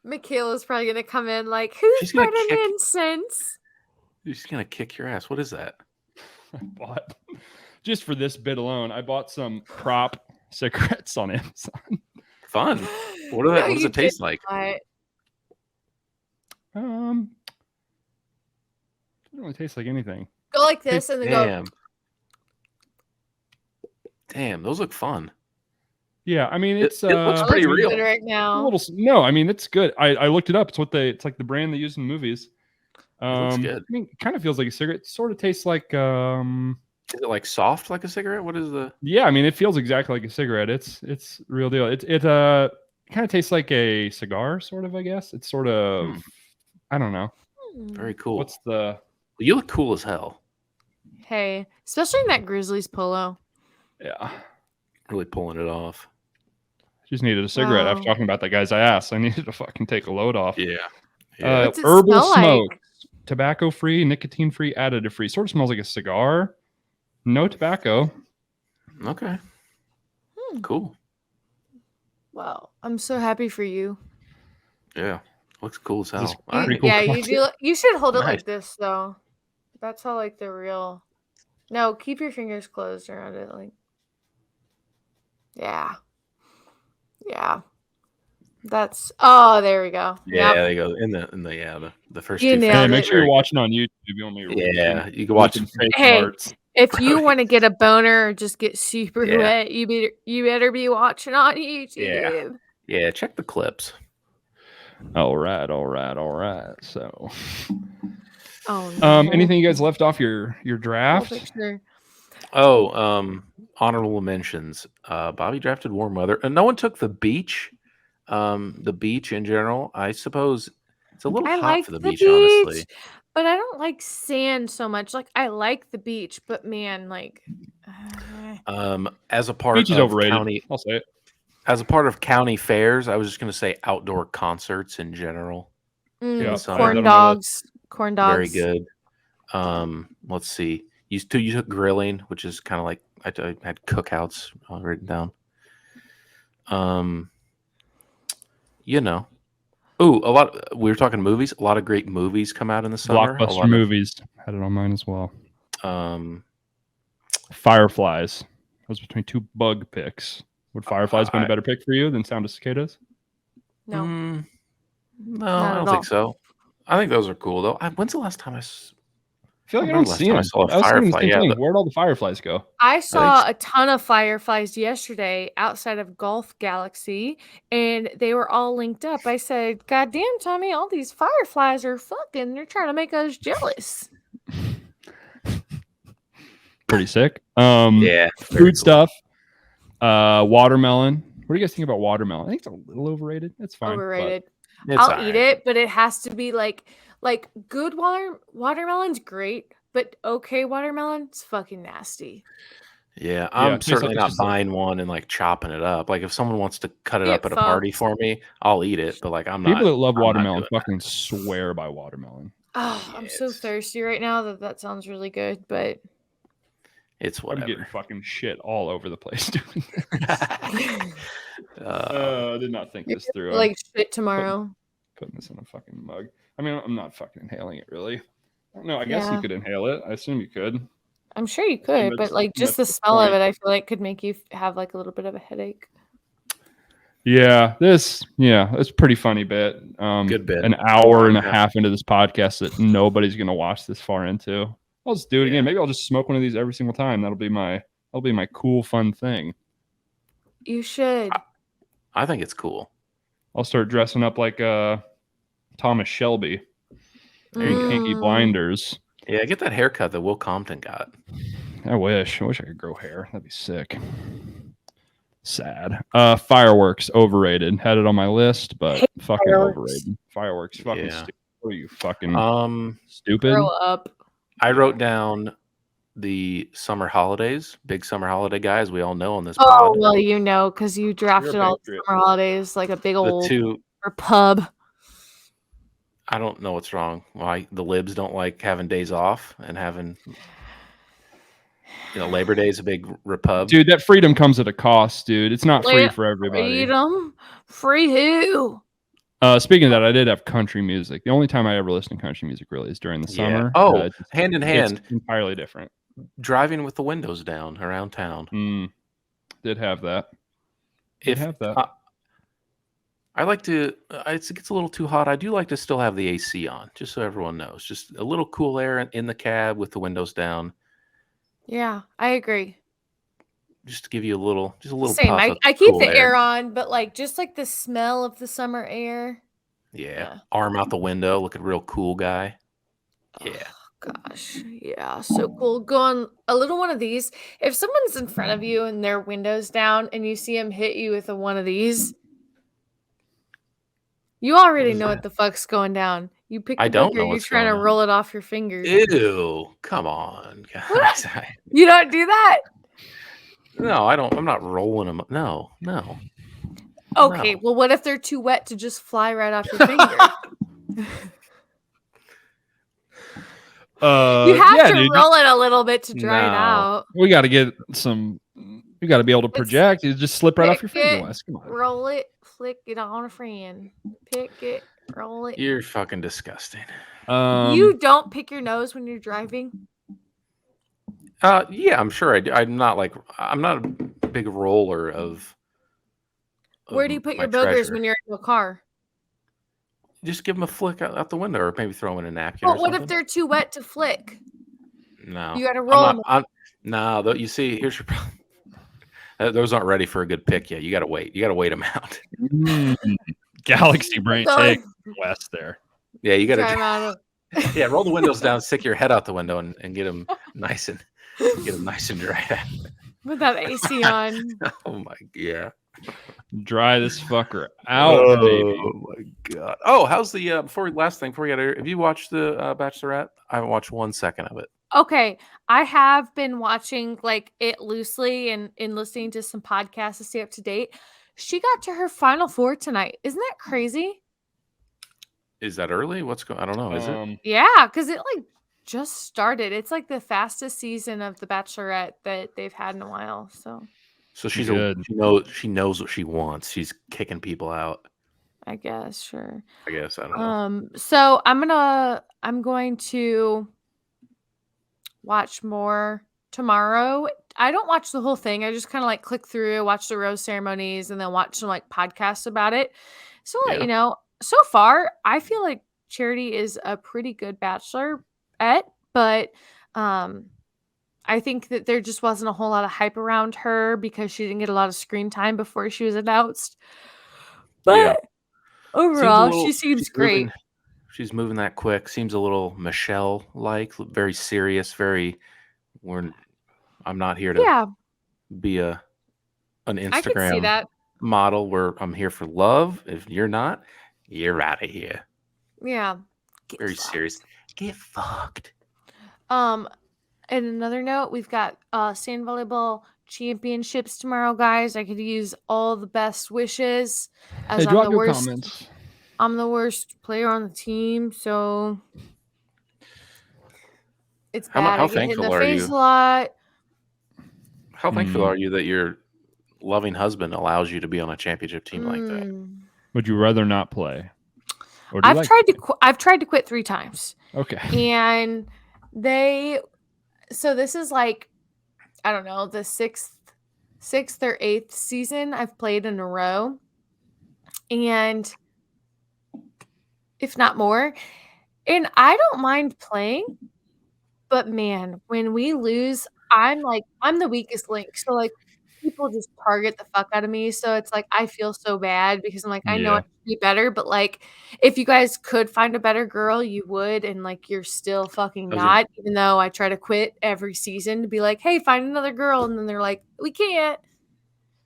Michaela's probably gonna come in like, who's She's gonna burning kick. incense? She's gonna kick your ass. What is that? I bought, just for this bit alone, I bought some prop cigarettes on Amazon. Fun. What does it taste like? Not. Doesn't really taste like anything. Go like this and then go. Damn. Damn, those look fun. Yeah, I mean it's it looks That pretty looks real. good right a now. little. No, I mean it's good. I looked it up. It's like the brand they use in movies. It looks good. I mean, it kind of feels like a cigarette. It sort of tastes like Is it like soft like a cigarette? What is the? yeah, I mean it feels exactly like a cigarette. It's real deal. It kind of tastes like a cigar, sort of, I guess. It's sort of I don't know. Very cool. What's the You look cool as hell. Hey, especially in that Grizzlies polo. yeah. Really pulling it off. Just needed a cigarette after Wow. talking about that guy's ass. I needed to fucking take a load off. Yeah. What's it Herbal smell like? smoke, tobacco free, nicotine free, additive free. Sort of smells like a cigar. No tobacco. Okay. Hmm. Cool. Wow, I'm so happy for you. Yeah. Looks cool as This hell. is All pretty right. cool. Yeah, you do. You should hold it Nice. like this though. That's how like the real. No, keep your fingers closed around it. Like, yeah, yeah. That's. Oh, there we go. Yeah, Yep. there you go. In the first You two. nailed Hey, it. make sure you're watching on YouTube. You want me to Yeah, you can watch. Hey. arts. If you want to get a boner or just get super Yeah. wet, you better be watching on YouTube. Yeah, check the clips. All right. So, Oh no. anything you guys left off your Full draft? picture. Oh, honorable mentions. Bobby drafted warm weather. And no one took the beach. The beach in general. I suppose it's a little I hot like for the the beach, honestly. but I don't like sand so much. Like I like the beach, but man, like As a part Beach is of overrated. county, I'll say it. as a part of county fairs, I was just going to say outdoor concerts in general. Yeah, So- corn I got on my dogs. Corn dogs. Very good. Let's see. You took grilling, which is kind of like I had cookouts written down. You know, we were talking movies. A lot of great movies come out in the summer. A Blockbuster lot movies. Had it on mine as well. of, Fireflies. I was between two bug picks. Would Fireflies been a better pick for you than Sound of Cicadas? No. no, Not I at don't all. think so. I think those are cool though. When's the last time I feel like I remember don't last see time them. I saw a was thinking the firefly. same Yeah, thing. but- Where'd all the fireflies go? I saw so. a ton of fireflies yesterday outside of Golf Galaxy, and they were all linked up. I said, "God damn, Tommy, all these fireflies are fucking. They're trying to make us jealous." Pretty sick. yeah, very Food cool. stuff. Watermelon. What do you guys think about watermelon? I think it's a little overrated. It's fine. but Overrated. It's I'll all eat right. it, but it has to be like good watermelon's great, but okay watermelon's fucking nasty. Yeah, it I'm tastes like certainly it's not just like- buying one and like chopping it up. Like if someone wants to cut it Get up at a party fucked. for me, I'll eat it. But like I'm not. People that love I'm not watermelon doing that. fucking swear by watermelon. Oh, I'm so Yes. thirsty right now that sounds really good, but It's I'm getting whatever. fucking shit all over the place doing this. I did not think you're this through. like shit tomorrow. Putting this in a fucking mug. I mean, I'm not fucking inhaling it really. I don't know. I guess you Yeah. could inhale it. I assume you could. I'm sure you could, but that's- like just the that's the smell of point. it, I feel like could make you have like a little bit of a headache. Yeah, it's a pretty funny bit. Good bit. An hour and a Yeah. half into this podcast that nobody's gonna watch this far into. I'll just do it Yeah. again. Maybe I'll just smoke one of these every single time. That'll be my cool fun thing. You should. I think it's cool. I'll start dressing up like Thomas Shelby, Pinky Mm. Blinders. Yeah, get that haircut that Will Compton got. I wish I could grow hair. That'd be sick. Sad. Fireworks overrated. Had it on my list, but Hate fucking fireworks. overrated. Fireworks fucking Yeah. stupid. What are you fucking stupid? Grow up. I wrote down the summer holidays, big summer holiday guys. We all know on this Oh pod. well, you know, because you drafted all the patriot. summer holidays like a big The old two, or pub. I don't know what's wrong. Why the libs don't like having days off and having, Labor Day is a big repub. Dude, that freedom comes at a cost, dude. It's not free for everybody. Freedom? Free who? Speaking of that, I did have country music. The only time I ever listen to country music really is during the summer. Oh, hand in It's hand, entirely different. driving with the windows down around town. Did have that. I like to. It gets a little too hot. I do like to still have the AC on, just so everyone knows. Just a little cool air in the cab with the windows down. Yeah, I agree. Just to give you a little Same. puff of I keep cool the air on, but like just like the smell of the summer air. Yeah. Arm out the window, looking real cool guy. Yeah. Oh, gosh. Yeah, so cool. Go on a little one of these. If someone's in front of you and their window's down and you see them hit you with one of these, you already know what the fuck's going down. You pick the book or you're trying to roll it off your fingers. Ew. Come on, guys. You don't do that? No, I don't. I'm not rolling them. No. Okay, well, what if they're too wet to just fly right off your finger? You have to roll it a little bit to dry it out. We got to get some. You got to be able to project. You just slip right off your finger, Wes. Come on. Roll it, flick it on a friend. Pick it, roll it. You're fucking disgusting. You don't pick your nose when you're driving? Yeah, I'm sure I do. I'm not a big roller of. Where do you put your boogers when you're in a car? Just give them a flick out the window, or maybe throw them in a napkin. But what if they're too wet to flick? No, you got to roll them. No, you see, here's your problem. Those aren't ready for a good pick yet. You got to wait. You got to wait them out. Galaxy brain take West there. Yeah, you got to. Yeah, roll the windows down, stick your head out the window, and get them nice and dry. With that AC on. Oh my yeah. Dry this fucker out, baby. Oh my god. Oh, how's the before we got here? Have you watched the Bachelorette? I haven't watched 1 second of it. Okay, I have been watching like it loosely and listening to some podcasts to stay up to date. She got to her final 4 tonight. Isn't that crazy? Is that early? What's going? I don't know. Is it? Yeah, because it like just started. It's like the fastest season of the Bachelorette that they've had in a while. So she's she knows what she wants. She's kicking people out. I guess, sure. I don't know. So I'm going to watch more tomorrow. I don't watch the whole thing. I just kind of like click through, watch the rose ceremonies, and then watch some like podcasts about it. So let you know, so far, I feel like Charity is a pretty good bachelorette, but I think that there just wasn't a whole lot of hype around her because she didn't get a lot of screen time before she was announced. But overall, she seems great. She's moving that quick. Seems a little Michelle-like, very serious, I'm not here to be an Instagram model where I'm here for love. If you're not, you're out of here. Yeah. Very serious. Get fucked. And another note, we've got sand volleyball championships tomorrow, guys. I could use all the best wishes. As hey, drop your comments. I'm the worst player on the team, so it's bad. How I get hit in thankful the are face you? A lot. How thankful are you that your loving husband allows you to be on a championship team like that? Would you rather not play? Or I've tried to quit 3 times. Okay. And so this is like, I don't know, the sixth or 8th season I've played in a row. And if not more. And I don't mind playing, but man, when we lose, I'm the weakest link. So like people just target the fuck out of me. So it's like I feel so bad because I'm like, I know I should be better, but like if you guys could find a better girl, you would, and like you're still fucking not, even though I try to quit every season to be like, hey, find another girl, and then they're like, we can't.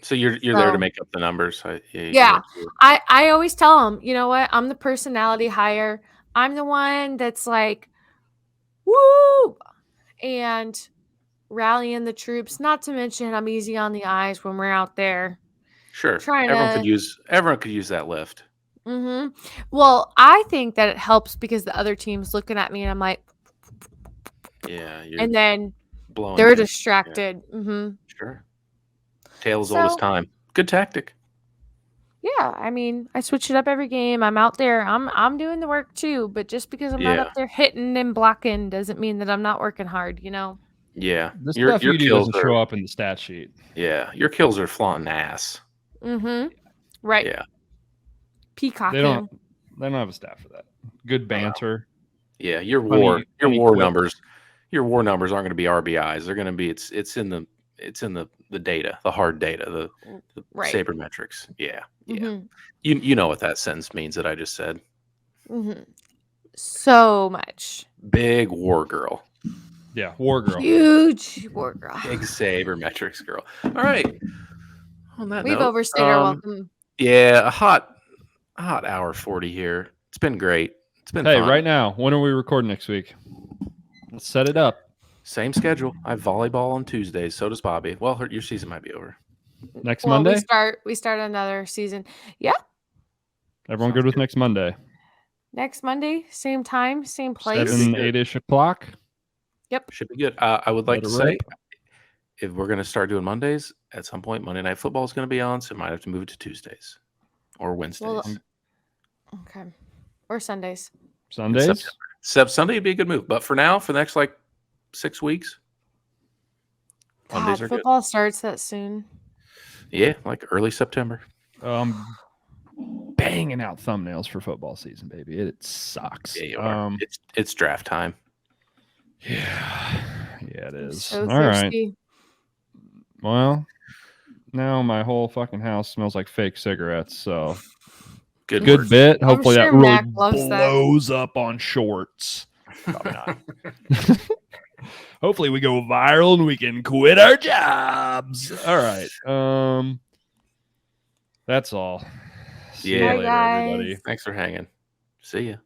So you're there to make up the numbers. I always tell them, you know what? I'm the personality hire. I'm the one that's like, woo, and rallying the troops. Not to mention, I'm easy on the eyes when we're out there. Sure, everyone could use that lift. Well, I think that it helps because the other team's looking at me and I'm like, Yeah, you're and then blowing. they're too. distracted. Sure. Tale as old as So, time. Good tactic. yeah, I mean, I switch it up every game. I'm out there. I'm doing the work too, but just because I'm not Yeah. up there hitting and blocking doesn't mean that I'm not working hard, you know? Yeah. The Your stuff you do kills doesn't are show up in the stat sheet. your kills are flaunting ass. Right. Yeah. Peacocking. They don't have a stat for that. Good banter. Yeah, your Funny war quips. numbers aren't going to be RBIs. They're going to be it's in the data, the hard data, the Right. sabermetrics. Yeah. You know what that sentence means that I just said. So much. Big war girl. Yeah, war girl. Huge war girl. Big sabermetrics girl. All right. On that We've note, overstayed our welcome. Yeah, a hot hour 40 here. It's been great. It's been Hey, fun. right now, when are we recording next week? Let's set it up. Same schedule. I have volleyball on Tuesdays. So does Bobbie. Well, your season might be over. Next Monday? We start another season. Yeah. Everyone Sounds good with good. next Monday? Next Monday, same time, same place. 7, 8-ish o'clock? Yep. Should be good. I would like Let to it say, rip. if we're going to start doing Mondays, at some point, Monday Night Football is going to be on, so I might have to move it to Tuesdays or Wednesdays. Well, okay. Or Sundays. Sundays? Sunday would be a good move. But for now, for the next, 6 weeks, Mondays God, are good. football starts that soon. Yeah, like early September. Banging out thumbnails for football season, baby. It sucks. Yeah, you are. It's draft time. Yeah, it is. So All thirsty. right. Well, now my whole fucking house smells like fake cigarettes. So Good good work. bit. Hopefully sure that really Mac loves that. blows up on shorts. Probably not. Hopefully we go viral and we can quit our jobs. All right. That's all. See you Yeah. later, Bye, everybody. guys. Thanks for hanging. See ya.